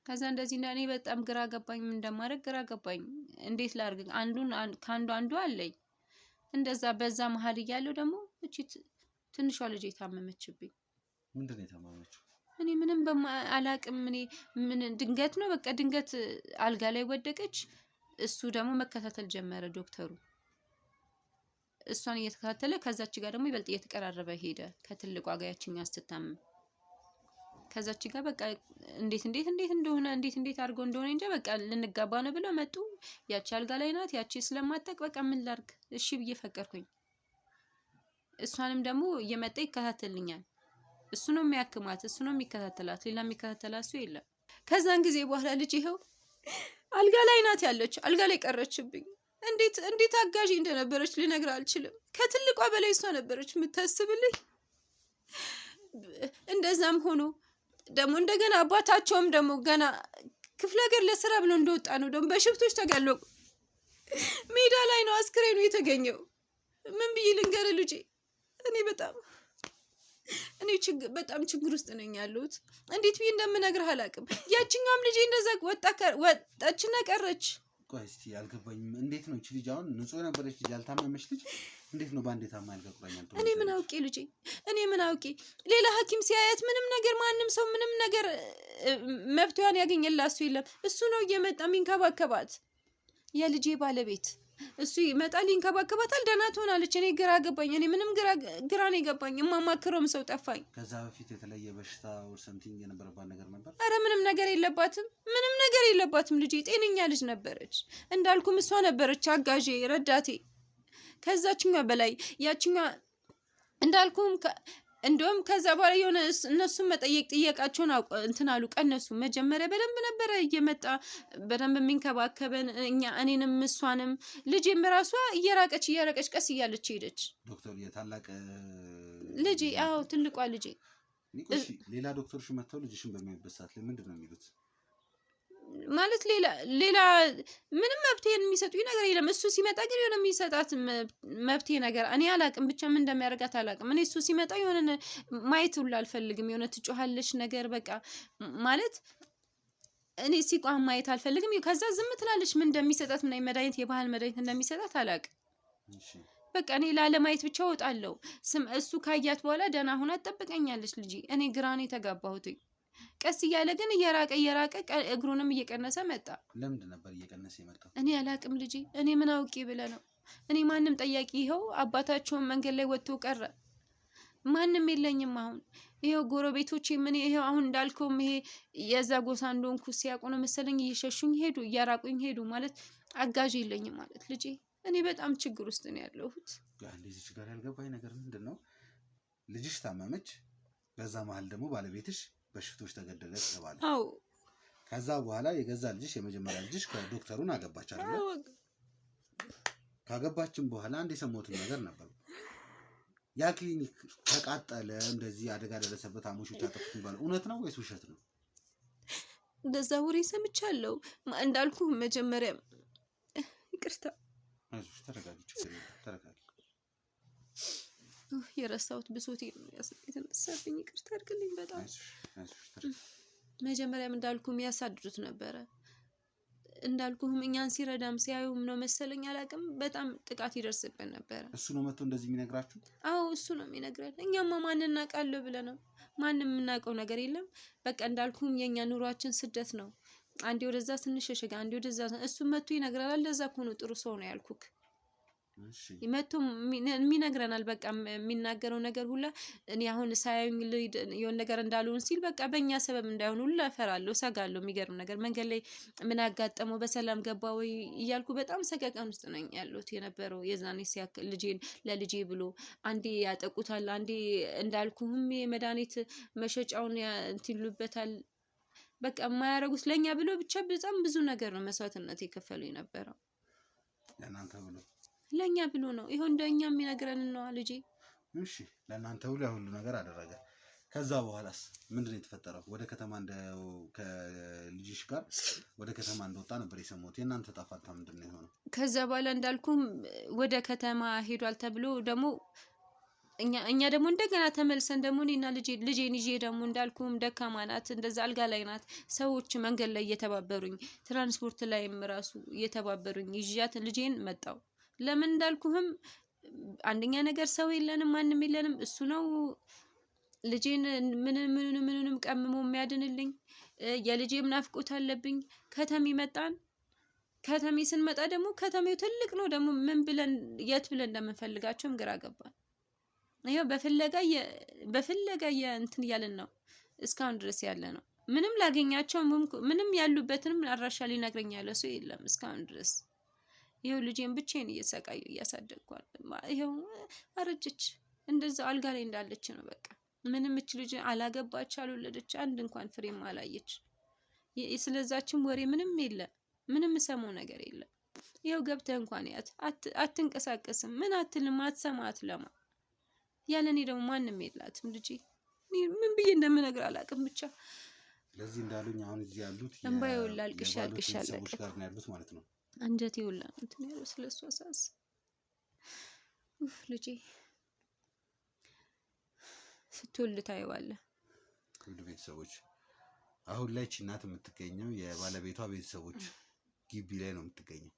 ከዛ እንደዚህ እኔ በጣም ግራ ገባኝ። ምን እንደማደርግ ግራ ገባኝ። እንዴት ላድርግ? ከአንዱ አንዱ አለኝ። እንደዛ በዛ መሀል እያለሁ ደግሞ እቺ ትንሿ ልጅ የታመመችብኝ። ምንድን ነው የታመመችው? እኔ ምንም አላቅም። እኔ ምን ድንገት ነው በቃ ድንገት አልጋ ላይ ወደቀች። እሱ ደግሞ መከታተል ጀመረ ዶክተሩ። እሷን እየተከታተለ ከዛች ጋር ደግሞ ይበልጥ እየተቀራረበ ሄደ ከትልቋ ጋር ያቺኛው ስትታመም ከዛች ጋር በቃ እንዴት አድርገው እንደሆነ እንጃ በቃ ልንጋባ ነው ብለው መጡ። ያቺ አልጋ ላይ ናት። ያቺ ስለማታውቅ በቃ ምን ላድርግ እሺ ብዬ ፈቀድኩኝ። እሷንም ደግሞ እየመጣ ይከታተልኛል። እሱ ነው የሚያክማት፣ እሱ ነው የሚከታተላት፣ ሌላ የሚከታተላት እሱ የለም። ከዛን ጊዜ በኋላ ልጅ ይኸው አልጋ ላይ ናት ያለች፣ አልጋ ላይ ቀረችብኝ። እንዴት አጋዥ እንደነበረች ልነግር አልችልም። ከትልቋ በላይ እሷ ነበረች የምታስብልኝ። እንደዛም ሆኖ ደግሞ እንደገና አባታቸውም ደግሞ ገና ክፍለ ሀገር ለስራ ብሎ እንደወጣ ነው ደግሞ በሽፍቶች ተጋለቁ። ሜዳ ላይ ነው አስክሬኑ የተገኘው። ምን ብዬ ልንገር ልጄ፣ በጣም ችግር ውስጥ ነኝ ያለሁት። እንዴት ብዬ እንደምነግርህ አላውቅም። ያቺኛውም ልጄ እንደዛ ወጣችና ቀረች። ቆይ እስቲ አልገባኝም። እንዴት ነው እቺ ልጅ አሁን ንጹህ ነበረች ልጅ ያልታመመች ልጅ እንዴት ነው ባንዴ ታማ ያልቀቁራኛል? እኔ ምን አውቄ ልጄ፣ እኔ ምን አውቄ። ሌላ ሐኪም ሲያያት ምንም ነገር ማንም ሰው ምንም ነገር መብቷን ያገኘላት ሰው የለም። እሱ ነው እየመጣ የሚንከባከባት የልጄ ባለቤት። እሱ ይመጣል ይንከባከባታል፣ ደህና ትሆናለች። እኔ ግራ ገባኝ። እኔ ምንም ግራ ነው የገባኝ። የማማክረውም ሰው ጠፋኝ። ከዛ በፊት የተለየ በሽታ or something የነበረባት ነገር ነበር? አረ ምንም ነገር የለባትም። ልጄ ጤነኛ ልጅ ነበረች። እንዳልኩም እሷ ነበረች አጋዤ ረዳቴ። ከዛችኛው በላይ ያችኛው እንዳልኩም እንደውም ከዛ በኋላ የሆነ እነሱን መጠየቅ ጥየቃቸውን እንትን አሉ ቀነሱ። መጀመሪያ በደንብ ነበረ እየመጣ በደንብ የሚንከባከበን እኔንም እሷንም ልጄም ራሷ እየራቀች ቀስ እያለች ሄደች። ዶክተር የታላቅ ልጄ አዎ ትልቋ ልጄ። ሌላ ዶክተሮች መጥተው ልጅሽን በሚያዩበት ሰዓት ላይ ምንድን ነው የሚሉት? ማለት ሌላ ምንም መብቴን የሚሰጡኝ ነገር የለም። እሱ ሲመጣ ግን የሆነ የሚሰጣት መብቴ ነገር እኔ አላቅም። ብቻ ምን እንደሚያደርጋት አላቅም። እኔ እሱ ሲመጣ የሆነ ማየት ሁሉ አልፈልግም። የሆነ ትጮሃለች ነገር በቃ ማለት እኔ ሲቋም ማየት አልፈልግም። ከዛ ዝም ትላለች። ምን እንደሚሰጣት ምን መድኃኒት የባህል መድኃኒት እንደሚሰጣት አላቅም። በቃ እኔ ላለማየት ብቻ እወጣለሁ። እሱ ካያት በኋላ ደህና ሆና ትጠብቀኛለች ልጄ። እኔ ግራ ነው የተጋባሁትኝ። ቀስ እያለ ግን እየራቀ እግሩንም እየቀነሰ መጣ። ለምንድን ነበር እየቀነሰ የመጣው? እኔ አላቅም ልጄ። እኔ ምን አውቄ ብለህ ነው? እኔ ማንም ጠያቂ ይኸው አባታቸውን መንገድ ላይ ወጥቶ ቀረ። ማንም የለኝም። አሁን ይኸው ጎረቤቶቼ ምን ይኸው አሁን እንዳልከውም ይሄ የዛ ጎሳ እንደሆንኩ ሲያውቁ ነው መሰለኝ እየሸሹኝ ሄዱ፣ እያራቁኝ ሄዱ። ማለት አጋዥ የለኝም ማለት ልጄ። እኔ በጣም ችግር ውስጥ ነው ያለሁት። እንደዚህ ጋር ያልገባኝ ነገር ምንድን ነው? ልጅሽ ታመመች፣ በዛ መሀል ደግሞ ባለቤትሽ በሽፍቶች ተገደለ ተባለ። አዎ። ከዛ በኋላ የገዛ ልጅሽ የመጀመሪያ ልጅሽ ከዶክተሩን አገባች አይደል? ካገባችን በኋላ አንድ የሰማሁትን ነገር ነበር። ያ ክሊኒክ ተቃጠለ፣ እንደዚህ አደጋ ደረሰበት፣ አሞሾች አጠፉት ይባላል። እውነት ነው ወይስ ውሸት ነው? እንደዛ ወሬ ሰምቻለሁ። እንዳልኩ መጀመሪያ ይቅርታ፣ አይዞሽ፣ ተረጋጊ፣ ተረጋጊ። የረሳሁት ብሶቴ የተነሳብኝ ይቅርታ አድርግልኝ። በጣም መጀመሪያም እንዳልኩም ያሳድዱት ነበረ። እንዳልኩም እኛን ሲረዳም ሲያዩም ነው መሰለኝ አላውቅም፣ በጣም ጥቃት ይደርስብን ነበረ። እሱ ነው መጥቶ እንደዚህ የሚነግራችሁ? አዎ እሱ ነው የሚነግረን። እኛማ ማን እናውቃለሁ ብለህ ነው? ማንም የምናውቀው ነገር የለም። በቃ እንዳልኩም የኛ ኑሯችን ስደት ነው። አንዴ ወደዛ ስንሸሸጋ አንዴ ወደዛ፣ እሱ መጥቶ ይነግረናል። ለዛ እኮ ነው ጥሩ ሰው ነው ያልኩክ። መቶ የሚነግረናል። በቃ የሚናገረው ነገር ሁላ እኔ አሁን ሳያዩኝ የሆነ ነገር እንዳልሆን ሲል በቃ በእኛ ሰበብ እንዳይሆን ሁላ እፈራለሁ፣ እሰጋለሁ። የሚገርም ነገር መንገድ ላይ ምን አጋጠመው በሰላም ገባ ወይ እያልኩ በጣም ሰቀቀን ውስጥ ነኝ ያለሁት የነበረው። የዛኔ ሲያክል ልጄን ለልጄ ብሎ አንዴ ያጠቁታል፣ አንዴ እንዳልኩህም የመድኃኒት መሸጫውን እንትሉበታል። በቃ የማያደርጉት ለእኛ ብሎ ብቻ በጣም ብዙ ነገር ነው መስዋዕትነት የከፈሉ የነበረው። ለእናንተ ብሎ ለኛ ብሎ ነው። ይሄው እንደኛ የሚነግረን ነው ልጄ። እሺ ለእናንተ ብሎ ሁሉ ነገር አደረገ። ከዛ በኋላስ ምንድነው የተፈጠረው? ወደ ከተማ ከልጅሽ ጋር ወደ ከተማ እንደወጣ ነበር የሰማሁት። የእናንተ ጣፋታ ምንድነው የሆነው? ከዛ በኋላ እንዳልኩም ወደ ከተማ ሄዷል ተብሎ ደግሞ እኛ ደግሞ እንደገና ተመልሰን ደግሞ እኔና ልጄን ይዤ ደግሞ እንዳልኩም ደካማ ናት፣ እንደዛ አልጋ ላይ ናት። ሰዎች መንገድ ላይ እየተባበሩኝ፣ ትራንስፖርት ላይም ራሱ እየተባበሩኝ ይዣት ልጄን መጣው። ለምን እንዳልኩህም አንደኛ ነገር ሰው የለንም፣ ማንም የለንም። እሱ ነው ልጄን ምንንም ቀምሞ የሚያድንልኝ። የልጄም ናፍቆት አለብኝ። ከተሜ መጣን። ከተሜ ስንመጣ ደግሞ ከተሜው ትልቅ ነው ደግሞ ምን ብለን የት ብለን እንደምንፈልጋቸውም ግራ ገባን። ይኸው በፍለጋ እንትን እያልን ነው እስካሁን ድረስ ያለ ነው። ምንም ላገኛቸው ምንም ያሉበትንም አድራሻ ሊነግረኝ ያለ ሰው የለም እስካሁን ድረስ። ይኸው ልጄን ብቻዬን እየሰቃየሁ እያሳደግኳል። ይኸው አረጀች፣ እንደዛ አልጋ ላይ እንዳለች ነው በቃ። ምንም እች ልጅ አላገባች፣ አልወለደች፣ አንድ እንኳን ፍሬም አላየች። ስለዛችም ወሬ ምንም የለ፣ ምንም ሰማው ነገር የለም። ይኸው ገብተህ እንኳን ያት አትንቀሳቀስም፣ ምን አትልም፣ አትሰማ፣ አትለማ። ያለኔ ደግሞ ማንም የላትም ልጄ። ምን ብዬ እንደምነግር አላውቅም ብቻ። ለዚህ እንዳሉኝ አሁን እዚህ ያሉት እንባዬ ሁላ አልቅሻ ሰዎች ጋር ነው ያሉት ማለት ነው። አንጀቴ ሁላ እንትን ያለው ስለሷ ሳስብ ልጄ ስትወልድ ታየዋለህ። ውድ ቤተሰቦች አሁን ላይ እናት የምትገኘው የባለቤቷ ቤተሰቦች ግቢ ላይ ነው የምትገኘው።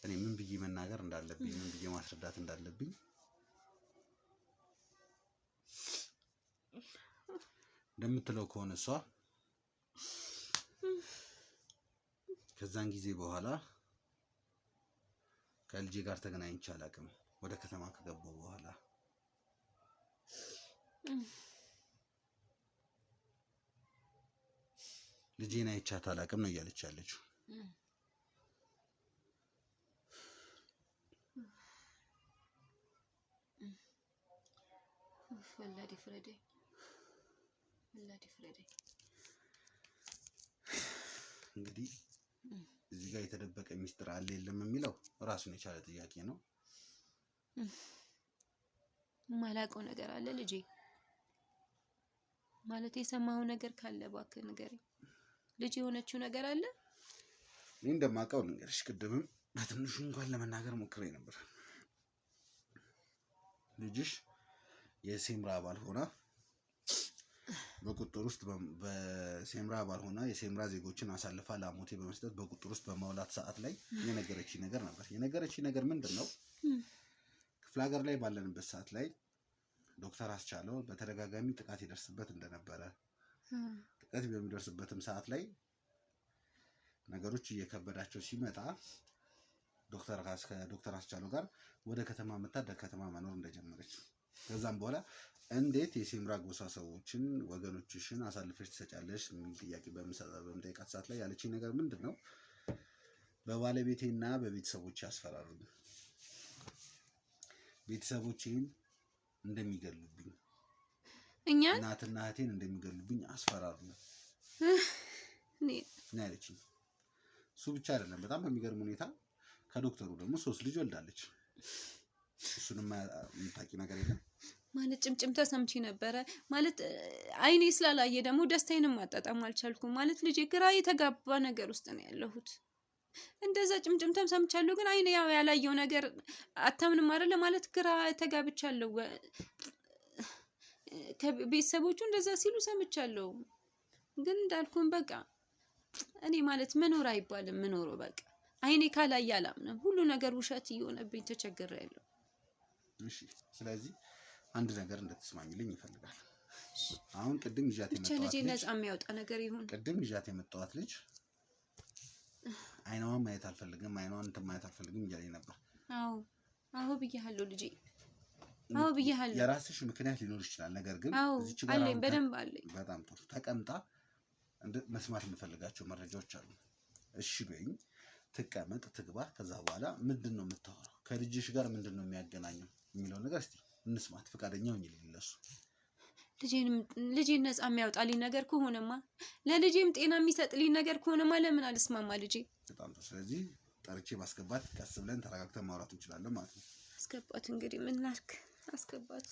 እኔ ምን ብዬ መናገር እንዳለብኝ ምን ብዬ ማስረዳት እንዳለብኝ እንደምትለው ከሆነ እሷ ከዛን ጊዜ በኋላ ከልጄ ጋር ተገናኝቼ አላውቅም። ወደ ከተማ ከገባሁ በኋላ ልጄን አይቻት አላውቅም ነው እያለች ያለችው። ወላዲ ፍረዴ እንግዲህ እዚህ ጋር የተደበቀ ሚስጥር አለ የለም የሚለው ራሱን የቻለ ጥያቄ ነው። ማላውቀው ነገር አለ ልጄ? ማለት የሰማኸው ነገር ካለ እባክህ ንገረኝ። ልጅ የሆነችው ነገር አለ? እኔ እንደማውቀው ልንገርሽ፣ ቅድምም በትንሹ እንኳን ለመናገር ሞክሬ ነበር። ልጅሽ የሴምራ አባል ሆና በቁጥር ውስጥ በሴምራ አባል ሆና የሴምራ ዜጎችን አሳልፋ ለአሞቴ በመስጠት በቁጥር ውስጥ በማውላት ሰዓት ላይ የነገረችኝ ነገር ነበር። የነገረችኝ ነገር ምንድነው? ክፍለ ሀገር ላይ ባለንበት ሰዓት ላይ ዶክተር አስቻለው በተደጋጋሚ ጥቃት ይደርስበት እንደነበረ፣ ጥቃት በሚደርስበትም ሰዓት ላይ ነገሮች እየከበዳቸው ሲመጣ ዶክተር አስቻለው ጋር ወደ ከተማ መጣ፣ ከተማ መኖር እንደጀመረች፣ ከዛም በኋላ እንዴት የሴምራ ጎሳ ሰዎችን ወገኖችሽን አሳልፈሽ ትሰጫለሽ የሚል ጥያቄ በምጠይቃት ሰዓት ላይ ያለችኝ ነገር ምንድነው? በባለቤቴና በቤተሰቦቼ ያስፈራሩኝ፣ ቤተሰቦቼን እንደሚገሉብኝ፣ እናትና እህቴን እንደሚገሉብኝ አስፈራሩኝ ነው ያለችኝ። እሱ ብቻ አይደለም፣ በጣም በሚገርም ሁኔታ ከዶክተሩ ደግሞ 3 ልጅ ወልዳለች። እሱንም የምታውቂ ነገር የለም ማለት ጭምጭምታ ሰምቼ ነበረ። ማለት አይኔ ስላላየ ደግሞ ደስታዬንም ማጣጣም አልቻልኩም። ማለት ልጄ ግራ የተጋባ ነገር ውስጥ ነው ያለሁት። እንደዛ ጭምጭምታም ሰምቻለሁ፣ ግን አይኔ ያው ያላየው ነገር አታምንም አይደለ? ማለት ግራ ተጋብቻለሁ። ከቤተሰቦቹ እንደዛ ሲሉ ሰምቻለሁ፣ ግን እንዳልኩን በቃ እኔ ማለት መኖር አይባልም ምኖረው በቃ አይኔ ካላየ አላምንም። ሁሉ ነገር ውሸት እየሆነብኝ ተቸግሬያለሁ። እሺ፣ ስለዚህ አንድ ነገር እንድትስማሚልኝ ይፈልጋል። አሁን ቅድም ይዣት የመጣሁት ልጅ ነፃ የሚያወጣ ነገር ይሁን። ቅድም ይዣት የመጣሁት ልጅ አይኗን ማየት አልፈልግም፣ አይኗን እንትን ማየት አልፈልግም እያለኝ ነበር። አዎ ብያለሁ ልጄ፣ አዎ ብያለሁ። የራስሽ ምክንያት ሊኖር ይችላል፣ ነገር ግን እዚች ጋር አለኝ፣ በደንብ አለኝ። በጣም ጥሩ። ተቀምጣ መስማት የምፈልጋቸው መረጃዎች አሉ። እሺ በይኝ፣ ትቀመጥ፣ ትግባ። ከዛ በኋላ ምንድን ነው የምታወራው? ከልጅሽ ጋር ምንድን ነው የሚያገናኘው የሚለው ነገር እስቲ እንስማት። ፈቃደኛ ሆኜ ልለሱ ልጄን ነፃ የሚያወጣልኝ ነገር ከሆነማ፣ ለልጄም ጤና የሚሰጥልኝ ነገር ከሆነማ ለምን አልስማማ ልጄ? በጣም ጥሩ። ስለዚህ ጠርቼ ማስገባት፣ ቀስ ብለን ተረጋግተን ማውራት እንችላለን ማለት ነው። አስገባት። እንግዲህ ምን ላድርግ? አስገባት።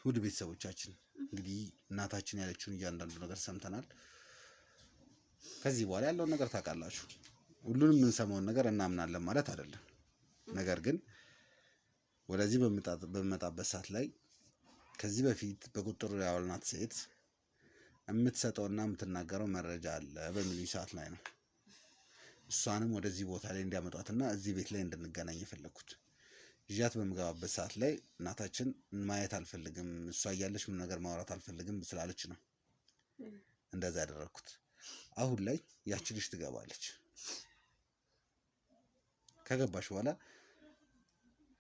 ውድ ቤተሰቦቻችን እንግዲህ እናታችን ያለችውን እያንዳንዱ ነገር ሰምተናል። ከዚህ በኋላ ያለውን ነገር ታውቃላችሁ። ሁሉንም የምንሰማውን ነገር እናምናለን ማለት አይደለም። ነገር ግን ወደዚህ በመጣበት ሰዓት ላይ ከዚህ በፊት በቁጥር ያዋልናት ሴት የምትሰጠውና የምትናገረው መረጃ አለ በሚሉኝ ሰዓት ላይ ነው። እሷንም ወደዚህ ቦታ ላይ እንዲያመጧትና እዚህ ቤት ላይ እንድንገናኝ የፈለኩት። ይዣት በምገባበት ሰዓት ላይ እናታችን ማየት አልፈልግም፣ እሷ እያለች ምን ነገር ማውራት አልፈልግም ስላለች ነው እንደዛ ያደረኩት። አሁን ላይ ያቺ ልጅ ትገባለች። ከገባሽ በኋላ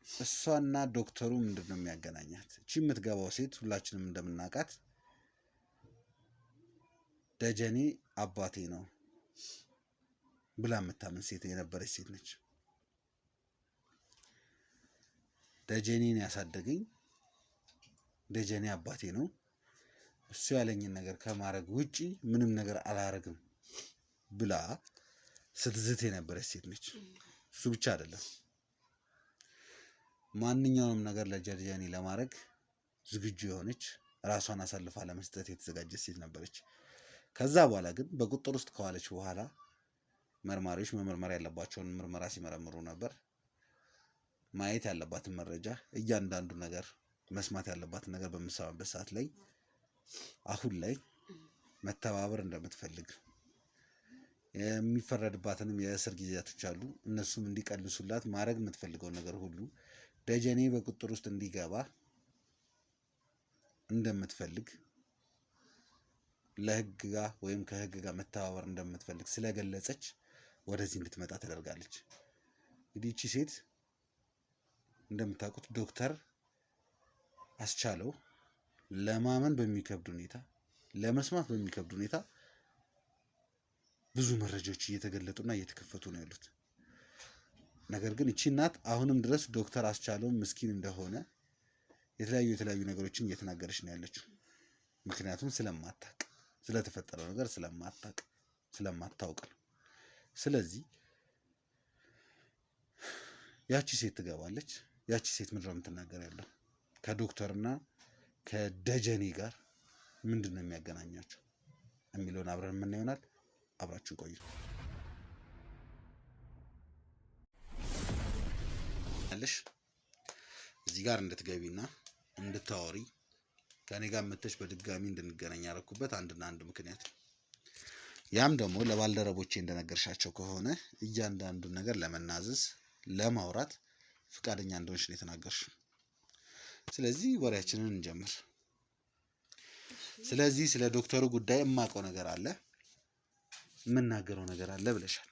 እሷና ዶክተሩ ምንድነው የሚያገናኛት? እቺ የምትገባው ሴት ሁላችንም እንደምናውቃት ደጀኔ አባቴ ነው ብላ የምታምን ሴት የነበረች ሴት ነች። ደጀኔን ያሳደገኝ ደጀኔ አባቴ ነው፣ እሱ ያለኝን ነገር ከማድረግ ውጪ ምንም ነገር አላረግም ብላ ስትዝት የነበረች ሴት ነች። እሱ ብቻ አይደለም፣ ማንኛውንም ነገር ለደጀኔ ለማድረግ ዝግጁ የሆነች ራሷን አሳልፋ ለመስጠት የተዘጋጀች ሴት ነበረች። ከዛ በኋላ ግን በቁጥጥር ውስጥ ከዋለች በኋላ መርማሪዎች መመርመር ያለባቸውን ምርመራ ሲመረምሩ ነበር። ማየት ያለባትን መረጃ፣ እያንዳንዱ ነገር መስማት ያለባትን ነገር በምሰማበት ሰዓት ላይ አሁን ላይ መተባበር እንደምትፈልግ የሚፈረድባትንም የእስር ጊዜያቶች አሉ፣ እነሱም እንዲቀልሱላት ማድረግ የምትፈልገው ነገር ሁሉ ደጀኔ በቁጥጥር ውስጥ እንዲገባ እንደምትፈልግ ለህግ ጋር ወይም ከህግ ጋር መተባበር እንደምትፈልግ ስለገለጸች ወደዚህ እንድትመጣ ተደርጋለች። እንግዲህ እቺ ሴት እንደምታውቁት ዶክተር አስቻለው ለማመን በሚከብድ ሁኔታ ለመስማት በሚከብድ ሁኔታ ብዙ መረጃዎች እየተገለጡና እየተከፈቱ ነው ያሉት። ነገር ግን እቺ እናት አሁንም ድረስ ዶክተር አስቻለው ምስኪን እንደሆነ የተለያዩ ነገሮችን እየተናገረች ነው ያለችው። ምክንያቱም ስለማታውቅ ስለተፈጠረው ነገር ስለማታውቅ ነው። ስለዚህ ያቺ ሴት ትገባለች። ያቺ ሴት ምንድን ነው የምትናገር ያለው? ከዶክተርና ከደጀኔ ጋር ምንድን ነው የሚያገናኛቸው የሚለውን አብረን የምናየው ይሆናል። አብራችን ቆዩ። እዚህ ጋር እንድትገቢና እንድታወሪ ከኔ ጋር መተሽ በድጋሚ እንድንገናኝ ያደረኩበት አንድና አንድ ምክንያት ነው። ያም ደግሞ ለባልደረቦቼ እንደነገርሻቸው ከሆነ እያንዳንዱን ነገር ለመናዘዝ ለማውራት ፍቃደኛ እንደሆንሽ ነው የተናገርሽው። ስለዚህ ወሬያችንን እንጀምር። ስለዚህ ስለ ዶክተሩ ጉዳይ የማውቀው ነገር አለ፣ የምናገረው ነገር አለ ብለሻል።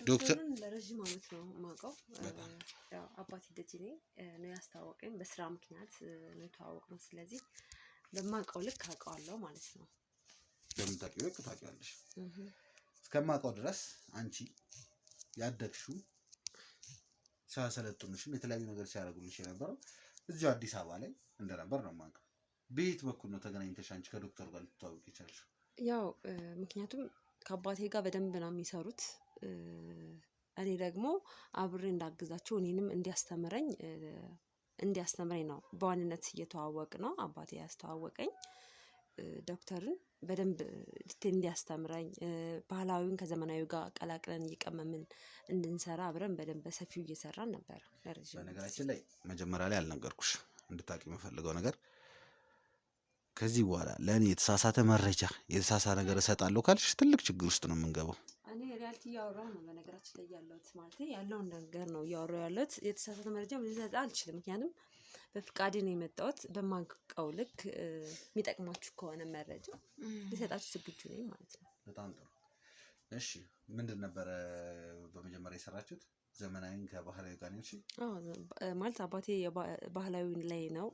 ዶክተሩን ለረጅም ዓመት ነው የማውቀው። ያው አባቴ ደጀኔ ነው ያስተዋወቀኝ፣ በስራ ምክንያት ነው የተዋወቅነው። ስለዚህ በማውቀው ልክ አውቀዋለሁ ማለት ነው። በምታውቂው ልክ ታውቂዋለሽ። እስከማውቀው ድረስ አንቺ ያደግሽው ሲያሰለጥኑሽም የተለያዩ ነገር ሲያደርጉልሽ የነበረው እዚሁ አዲስ አበባ ላይ እንደነበር ነው የማውቀው። በየት በኩል ነው ተገናኝተሽ አንቺ ከዶክተሩ ጋር ልትተዋወቂ የቻልሽው? ያው ምክንያቱም ከአባቴ ጋር በደንብ ነው የሚሰሩት። እኔ ደግሞ አብሬ እንዳግዛቸው እኔንም እንዲያስተምረኝ ነው በዋንነት እየተዋወቅ ነው አባቴ ያስተዋወቀኝ። ዶክተርን በደንብ እንዲያስተምረኝ ባህላዊውን ከዘመናዊ ጋር ቀላቅለን እየቀመምን እንድንሰራ አብረን በደንብ በሰፊው እየሰራን ነበር። በነገራችን ላይ መጀመሪያ ላይ አልነገርኩሽ እንድታውቂ የምፈልገው ነገር ከዚህ በኋላ ለእኔ የተሳሳተ መረጃ የተሳሳተ ነገር እሰጣለሁ ካልሽ ትልቅ ችግር ውስጥ ነው የምንገባው። እኔ ሪያሊቲ እያወራሁ ነው በነገራችን ላይ ያለሁት፣ ማለት ያለውን ነገር ነው እያወራሁ ያለሁት። የተሳሳተ መረጃ ልሰጥ አልችልም፣ ምክንያቱም በፍቃዴ ነው የመጣሁት። በማውቀው ልክ የሚጠቅማችሁ ከሆነ መረጃ ልሰጣችሁ ዝግጁ ነኝ ማለት ነው። በጣም ጥሩ። እሺ ምንድን ነበረ በመጀመሪያ የሰራችሁት? ዘመናዊን ከባህላዊ ጋር ነው? እሺ ማለት አባቴ ባህላዊ ላይ ነው፣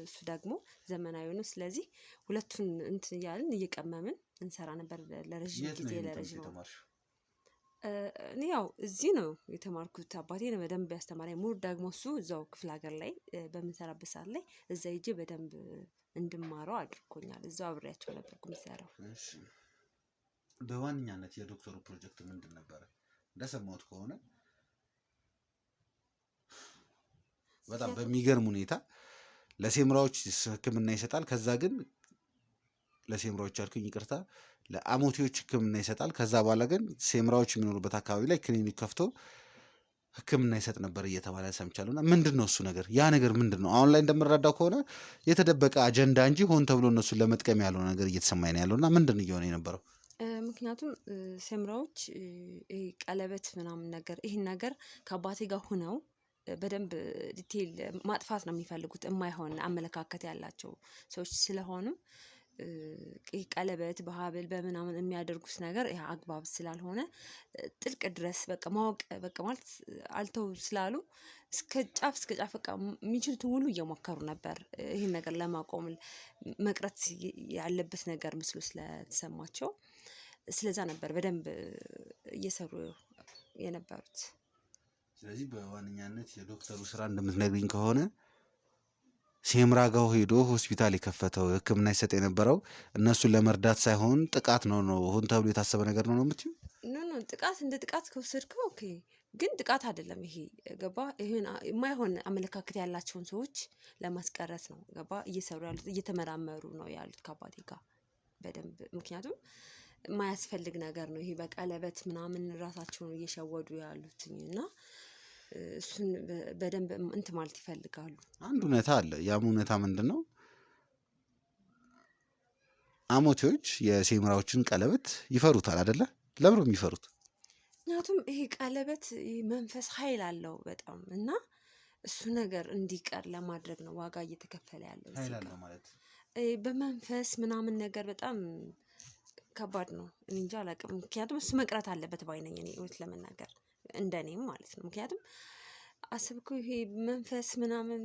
እሱ ደግሞ ዘመናዊ ነው። ስለዚህ ሁለቱን እንትን እያልን እየቀመምን እንሰራ ነበር ለረጅም ጊዜ። ለረጅም እኔ ያው እዚህ ነው የተማርኩት። አባቴ ነው በደንብ ያስተማረኝ። ሙሉ ደግሞ እሱ እዛው ክፍለ ሀገር ላይ በምንሰራበት ሰዓት ላይ እዛ ሂጄ በደንብ እንድማረው አድርጎኛል። እዛው አብሬያቸው ነበርኩ የምሰራው። እሺ በዋነኛነት የዶክተሩ ፕሮጀክት ምንድን ነበረ? እንደሰማሁት ከሆነ በጣም በሚገርም ሁኔታ ለሴምራዎች ሕክምና ይሰጣል። ከዛ ግን ለሴምራዎች አልኩኝ ይቅርታ፣ ለአሞቴዎች ሕክምና ይሰጣል። ከዛ በኋላ ግን ሴምራዎች የሚኖሩበት አካባቢ ላይ ክሊኒክ ከፍቶ ሕክምና ይሰጥ ነበር እየተባለ ሰምቻለሁ። እና ምንድን ነው እሱ ነገር? ያ ነገር ምንድን ነው? አሁን ላይ እንደምንረዳው ከሆነ የተደበቀ አጀንዳ እንጂ ሆን ተብሎ እነሱን ለመጥቀም ያለው ነገር እየተሰማኝ ነው ያለው። እና ምንድን ነው እየሆነ የነበረው? ምክንያቱም ሰምራዎች ቀለበት ምናምን ነገር ይሄን ነገር ከአባቴ ጋር ሆነው በደንብ ዲቴል ማጥፋት ነው የሚፈልጉት። የማይሆን አመለካከት ያላቸው ሰዎች ስለሆኑ ቀለበት በሀብል በምናምን የሚያደርጉት ነገር ያ አግባብ ስላልሆነ ጥልቅ ድረስ በቃ ማወቅ በቃ ማለት አልተው ስላሉ እስከ ጫፍ በቃ የሚችሉት ሁሉ እየሞከሩ ነበር ይሄን ነገር ለማቆም መቅረት ያለበት ነገር መስሎ ስለተሰማቸው ስለዛ ነበር በደንብ እየሰሩ የነበሩት። ስለዚህ በዋነኛነት የዶክተሩ ስራ እንደምትነግሪኝ ከሆነ ሴምራ ጋር ሄዶ ሆስፒታል የከፈተው ሕክምና ይሰጥ የነበረው እነሱን ለመርዳት ሳይሆን ጥቃት ነው ሆን ተብሎ የታሰበ ነገር ነው የምትይው? ኖ ጥቃት እንደ ጥቃት ከወሰድከው ኦኬ፣ ግን ጥቃት አይደለም ይሄ ገባ። ይሄን የማይሆን አመለካከት ያላቸውን ሰዎች ለማስቀረት ነው ገባ እየሰሩ ያሉት እየተመራመሩ ነው ያሉት ከአባቴ ጋር በደንብ። ምክንያቱም የማያስፈልግ ነገር ነው ይሄ በቀለበት ምናምን ራሳቸውን እየሸወዱ ያሉት እና እሱን በደንብ እንትን ማለት ይፈልጋሉ። አንድ እውነታ አለ። ያም እውነታ ምንድን ነው? አሞቴዎች የሴምራዎችን ቀለበት ይፈሩታል አይደለ? ለምን ነው የሚፈሩት? ምክንያቱም ይሄ ቀለበት መንፈስ ኃይል አለው በጣም እና እሱ ነገር እንዲቀር ለማድረግ ነው ዋጋ እየተከፈለ ያለው። ኃይል አለው ማለት በመንፈስ ምናምን ነገር በጣም ከባድ ነው። እኔ እንጃ አላውቅም። ምክንያቱም እሱ መቅረት አለበት ባይነኝ እኔ እውነት ለመናገር እንደኔም ማለት ነው። ምክንያቱም አስብኩ ይሄ መንፈስ ምናምን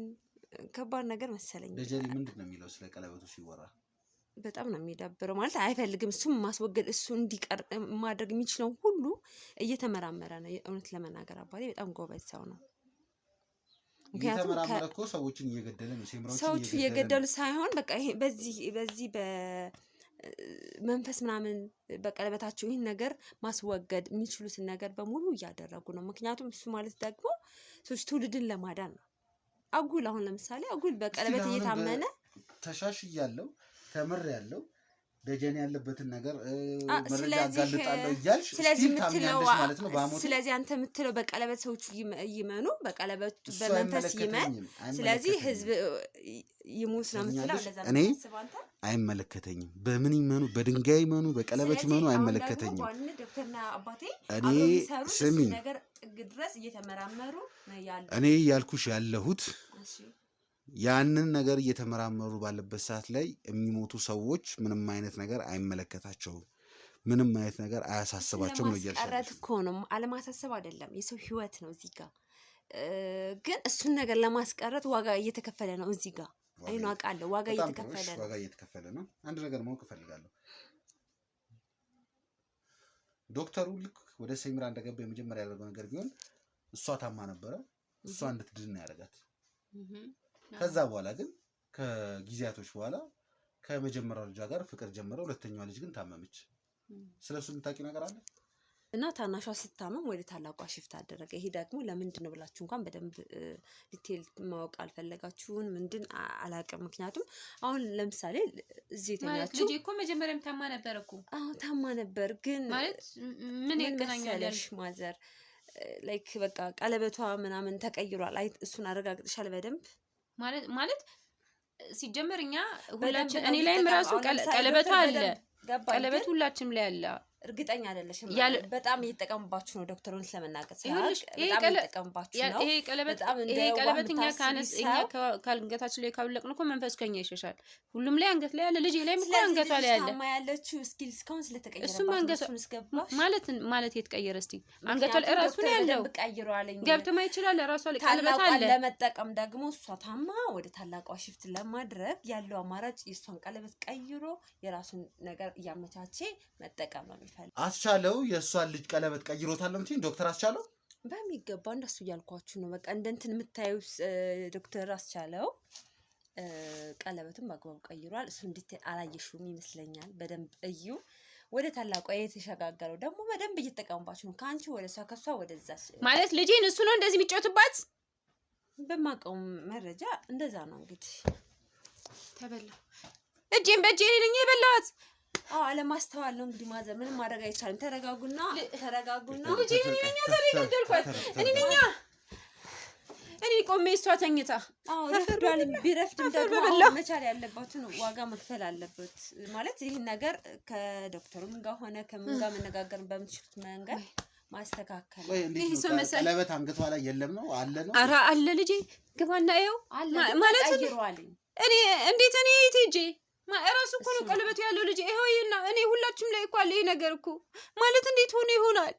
ከባድ ነገር መሰለኝ። ደጀሊ ምንድን ነው የሚለው ስለ ቀለበቱ ሲወራ? በጣም ነው የሚዳብረው ማለት አይፈልግም። እሱም ማስወገድ እሱ እንዲቀር ማድረግ የሚችለው ሁሉ እየተመራመረ ነው። እውነት ለመናገር አባቴ በጣም ጎበዝ ሰው ነው። ምክንያቱም እኮ ሰዎችን እየገደለ ነው። ሰዎቹ እየገደሉ ሳይሆን በቃ ይሄ በዚህ መንፈስ ምናምን በቀለበታቸው ይህን ነገር ማስወገድ የሚችሉትን ነገር በሙሉ እያደረጉ ነው። ምክንያቱም እሱ ማለት ደግሞ ሰዎች ትውልድን ለማዳን ነው። አጉል አሁን ለምሳሌ አጉል በቀለበት እየታመነ ተሻሽያለሁ ተምሬያለሁ ደጀን ያለበትን ነገር መረጃ አጋልጣለሁ እያልሽ ስለዚህ የምትለው ማለት ነው በአሞት። ስለዚህ አንተ የምትለው በቀለበት ሰዎች ይመኑ በቀለበት በመንፈስ ይመን፣ ስለዚህ ህዝብ ይሙት ነው የምትለው። እኔ አይመለከተኝም። በምን ይመኑ፣ በድንጋይ ይመኑ፣ በቀለበት ይመኑ አይመለከተኝም። እኔ ስሚኝ ነገር ጥግ ድረስ እየተመራመሩ ነው ያለው። እኔ ያልኩሽ ያለሁት ያንን ነገር እየተመራመሩ ባለበት ሰዓት ላይ የሚሞቱ ሰዎች ምንም አይነት ነገር አይመለከታቸውም፣ ምንም አይነት ነገር አያሳስባቸውም ነው እያልሽ ያለሽው እኮ ነው። አለማሳሰብ አይደለም የሰው ህይወት ነው እዚህ ጋር። ግን እሱን ነገር ለማስቀረት ዋጋ እየተከፈለ ነው እዚህ ጋር። አይ ነው አውቃለሁ፣ ዋጋ እየተከፈለ ነው። አንድ ነገር ማወቅ እፈልጋለሁ። ዶክተሩ ልክ ወደ ሴምራ እንደገባ የመጀመሪያ ያደረገው ነገር ቢሆን እሷ ታማ ነበረ፣ እሷ እንድትድን ነው ያደረጋት። ከዛ በኋላ ግን ከጊዜያቶች በኋላ ከመጀመሪያው ልጇ ጋር ፍቅር ጀመረ። ሁለተኛዋ ልጅ ግን ታመመች። ስለሱ የምታውቂው ነገር አለ? እና ታናሿ ስታመም ወደ ታላቋ ሽፍት አደረገ። ይሄ ደግሞ ለምንድን ነው ብላችሁ እንኳን በደንብ ዲቴል ማወቅ አልፈለጋችሁም። ምንድን አላውቅም። ምክንያቱም አሁን ለምሳሌ እዚህ የተኛችሁ ልጅ እኮ መጀመሪያም ታማ ነበር እኮ። አዎ ታማ ነበር። ግን ማለት ምን ያገናኛል? ማዘር ላይክ በቃ ቀለበቷ ምናምን ተቀይሯል። አይ እሱን አረጋግጥሻል በደንብ ማለት ሲጀመር እኛ ሁላችን እኔ ላይም ራሱ ቀለበቷ አለ። ቀለበት ሁላችንም ላይ አለ። እርግጠኛ አይደለሽም። በጣም እየተጠቀሙባችሁ ነው ዶክተሩን ስለመናገር ስለዚህ በጣም እየተጠቀሙባችሁ ነው። ይሄ ቀለበት እኛ ከአንገታችን ላይ ካወለቅን እኮ መንፈስ ከኛ ይሸሻል። ሁሉም ላይ አንገት ላይ አለ። ልጅ ላይ እኮ አንገቷ ላይ አለ። ታማ ያለችው ስኪል እስካሁን ስለተቀየረ እሱም አንገቷን እስገባሽ ማለት የተቀየረ እስቲ አንገቷ ላይ ራሱ ነው ያለው። ቀይሯልኝ ገብተማ ይችላል። ራሷ ላይ ቀለበት አለ። ለመጠቀም ደግሞ እሷ ታማ ወደ ታላቋ ሽፍት ለማድረግ ያለው አማራጭ የእሷን ቀለበት ቀይሮ የራሱን ነገር እያመቻቸ መጠቀም ነው። አስቻለው የእሷን ልጅ ቀለበት ቀይሮታል ነው እንጂ ዶክተር አስቻለው በሚገባ እንደሱ እያልኳችሁ ነው። በቃ እንደንትን የምታዩት ዶክተር አስቻለው ቀለበቱን በአግባቡ ቀይሯል። እሱ እንዴት አላየሽውም ይመስለኛል። በደንብ እዩ። ወደ ታላቋ የተሸጋገረው ደግሞ በደንብ እየተጠቀሙባችሁ ነው። ከአንቺ ወደ እሷ ከሷ ወደዛ ማለት ልጄን እሱ ነው እንደዚህ የሚጫወትባት። በማውቀው መረጃ እንደዛ ነው። እንግዲህ ተበላ እጄን በእጄ ነኝ የበላኋት። አለማስተዋል ነው እንግዲህ። ማዘር ምንም ማድረግ አይቻልም። ተረጋጉና ልጄ እኔ ነኝ ተረጋግልኳት። እኔ ነኝ እኔ ቆሜ እሷ ተኝታ ረፍዷል። ቢረፍድም ደግሞ መቻል ያለባትን ዋጋ መክፈል አለበት ማለት ይህን ነገር ከዶክተሩም ጋር ሆነ ከምን ጋር መነጋገር በምትችሉት መንገድ ማስተካከል። ይሄ ሰው መሰለ ቀለበት አንገቷ ላይ የለም ነው አለ ነው። ኧረ አለ ልጄ ግባና ይኸው ማለት እኔ እንዴት እኔ ሂጄ እራሱ እኮ ነው ቀለበቱ ያለው ልጄ ይኸውና እኔ ሁላችሁም ላይ እኮ አለ ይሄ ነገር እኮ ማለት እንዴት ሆኖ ይሆናል?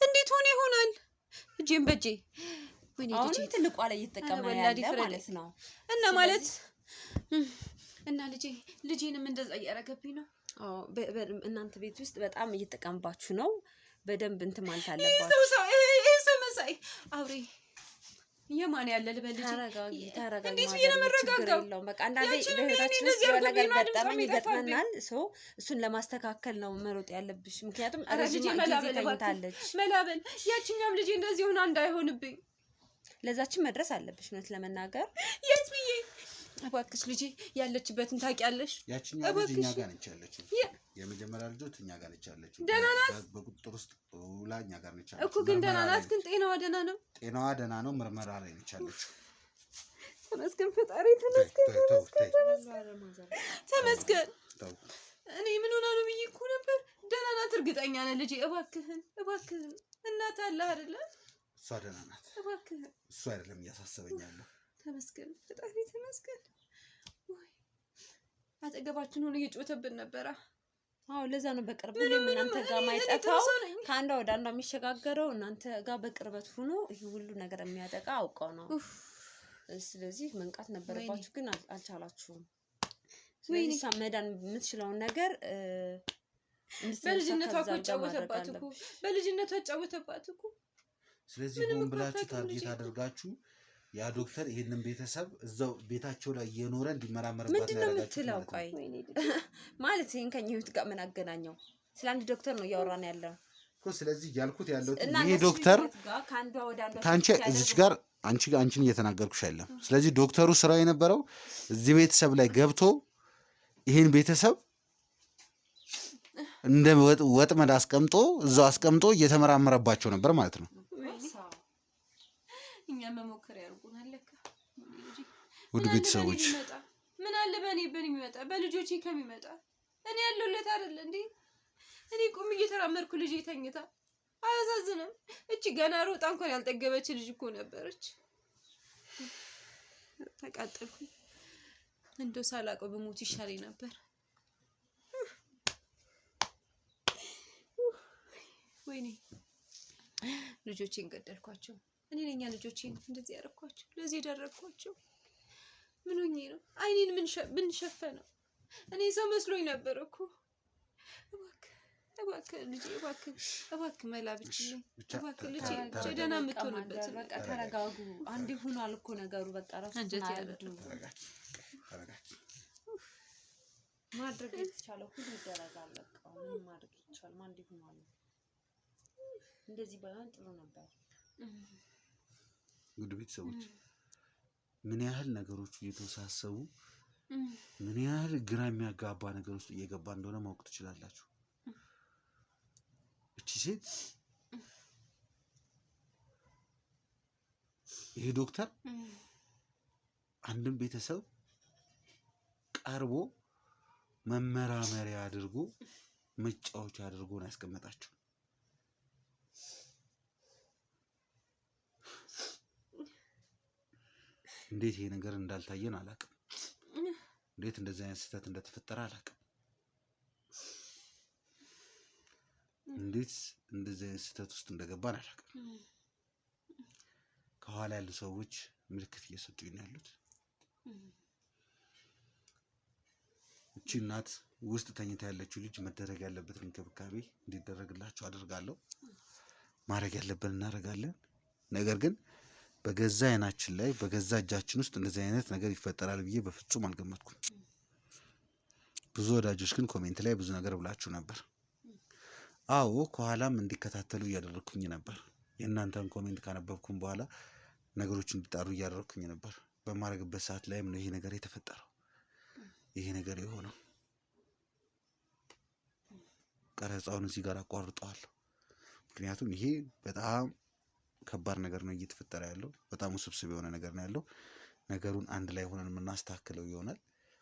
እንዴት ሆኖ ይሆናል? እጄን በጄ አሁን ትልቋ ላይ እየተጠቀመ ያለ ማለት ነው እና ማለት እና ልጄንም እንደዛ እያረገብኝ ነው። እናንተ ቤት ውስጥ በጣም እየተጠቀምባችሁ ነው። በደንብ እንትን ማለት አለባችሁ። ይሄ ሰው መሳይ አውሬ የማን ያለ ልበል ልጄ ታረጋጋ እንዴት ብዬ ነው የምረጋጋው? በቃ አንዳንዴ በህይወታችን ውስጥ የሆነ ነገር ይገጥመናል። እሱን ለማስተካከል ነው መሮጥ ያለብሽ። ምክንያቱም ረጅም ጊዜ ተኝታለች። መላበል ያችኛም ልጄ እንደዚህ ሆና እንዳይሆንብኝ ለዛችን መድረስ አለብሽ። እውነት ለመናገር የት ብዬ እባክሽ ልጄ ያለችበትን ታውቂያለሽ? ያችኛው ልጅ እኛ ጋር ነች ያለችው። የመጀመሪያ ልጆች እኛ ጋር ነች ያለችው። ደህና ናት። በቁጥጥር ውስጥ ውላ እኛ ጋር ነች ያለችው እኮ ግን ደህና ናት። ግን ጤናዋ ደህና ነው። ጤናዋ ደህና ነው። ምርመራ ላይ ነች ያለችው። ተመስገን ፈጣሪ ተመስገን ተመስገን። እኔ ምን ሆና ነው ብዬ እኮ ነበር። ደህና ናት እርግጠኛ ነኝ ልጄ። እባክህን እናት አለህ አይደለ? እሷ ደህና ናት። እባክህን እሱ አይደለም እያሳሰበኝ ያለው። ተመስገን ፈጣሪ ተመስገን። ወይ አጠገባችን ሆኖ እየጮተብን ነበረ። አዎ ለዛ ነው በቅርብ ሁሌም እናንተ ጋር ማይጠፋው ከአንዷ ወደ አንዷ የሚሸጋገረው እናንተ ጋር በቅርበት ሆኖ ይሄ ሁሉ ነገር የሚያጠቃ አውቀው ነው። ስለዚህ መንቃት ነበረባችሁ ግን አልቻላችሁም። ስለዚህ መዳን የምትችለውን ነገር በልጅነቷ እኮ ጫወተባት እኮ ስለዚህ ሆን ብላችሁ ታርጌት አድርጋችሁ ያ ዶክተር ይሄንን ቤተሰብ እዛው ቤታቸው ላይ እየኖረ እንዲመራመርባት ምንድነው የምትለው? ቆይ ማለት ይሄን ከኛ ህይወት ጋር ምን አገናኘው? ስለ አንድ ዶክተር ነው እያወራን ያለው እኮ። ስለዚህ ያልኩት ያለው ይሄ ዶክተር ታንቺ እዚች ጋር አንቺን እየተናገርኩሽ አይደለም። ስለዚህ ዶክተሩ ስራው የነበረው እዚህ ቤተሰብ ላይ ገብቶ ይሄን ቤተሰብ እንደ ወጥመድ እዛው አስቀምጦ እየተመራመረባቸው ነበር ማለት ነው። እኛ መሞከር ያርጉናል ለካ። ውድ ቤተሰቦች ምን አለ በኔ የሚመጣ በልጆቼ ከሚመጣ እኔ ያለሁለት አይደል እንዴ? እኔ ቁም እየተራመድኩ ልጄ ተኝታ አያሳዝንም? እቺ ገና ሮጣ እንኳን ያልጠገበች ልጅ እኮ ነበረች። ተቃጠልኩ። እንደው ሳላውቀው በሞት ይሻለኝ ነበር። ወይኔ ልጆቼን ገደልኳቸው። እኔ ነኝ ልጆቼን እንደዚህ ያደረኳቸው፣ ለዚህ የደረኳቸው። ምን ሆኜ ነው? አይኔን ምን ሸፈነው? እኔ ሰው መስሎኝ ነበር እኮ። እባክህ ልጄ እባክህ መላ ብቻዬን እባክህ ልጄ ደህና የምትሆንበት በቃ ተረጋጉ። አንዴ ሆኗል እኮ ነገሩ። በቃ ራሱ ማድረግ የተቻለው ሁሉ ይደረጋል። በቃ ምን ማድረግ ይቻላል? አንዴ ሆኗል። እንደዚህ ባይሆን ጥሩ ነበር። ውድ ቤተሰቦች ምን ያህል ነገሮች እየተወሳሰቡ ምን ያህል ግራ የሚያጋባ ነገር ውስጥ እየገባ እንደሆነ ማወቅ ትችላላችሁ። እቺ ሴት ይሄ ዶክተር አንድም ቤተሰብ ቀርቦ መመራመሪያ አድርጎ መጫወቻ አድርጎ ነው ያስቀመጣቸው። እንዴት ይሄ ነገር እንዳልታየን አላውቅም። እንዴት እንደዚህ አይነት ስህተት እንደተፈጠረ አላውቅም። እንዴት እንደዚህ አይነት ስህተት ውስጥ እንደገባን አላውቅም። ከኋላ ያሉ ሰዎች ምልክት እየሰጡኝ ነው ያሉት። እቺ እናት ውስጥ ተኝታ ያለችው ልጅ መደረግ ያለበትን እንክብካቤ እንዲደረግላቸው አደርጋለሁ። ማድረግ ያለብን እናደርጋለን። ነገር ግን በገዛ አይናችን ላይ በገዛ እጃችን ውስጥ እንደዚህ አይነት ነገር ይፈጠራል ብዬ በፍጹም አልገመትኩም። ብዙ ወዳጆች ግን ኮሜንት ላይ ብዙ ነገር ብላችሁ ነበር። አዎ ከኋላም እንዲከታተሉ እያደረኩኝ ነበር። የእናንተን ኮሜንት ካነበብኩም በኋላ ነገሮች እንዲጣሩ እያደረኩኝ ነበር። በማድረግበት ሰዓት ላይም ነው ይሄ ነገር የተፈጠረው። ይሄ ነገር የሆነው ቀረጻውን እዚህ ጋር አቋርጠዋለሁ። ምክንያቱም ይሄ በጣም ከባድ ነገር ነው እየተፈጠረ ያለው። በጣም ውስብስብ የሆነ ነገር ነው ያለው። ነገሩን አንድ ላይ ሆነን የምናስተካክለው ይሆናል።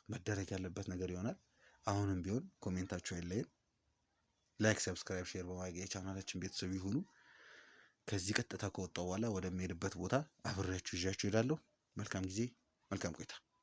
መደረግ ያለበት ነገር ይሆናል። አሁንም ቢሆን ኮሜንታችሁ አይለይም። ላይክ፣ ሰብስክራይብ፣ ሼር በማድረግ የቻናላችን ቤተሰብ ይሁኑ። ከዚህ ቀጥታ ከወጣው በኋላ ወደሚሄድበት ቦታ አብሬያችሁ ይዣችሁ እሄዳለሁ። መልካም ጊዜ፣ መልካም ቆይታ።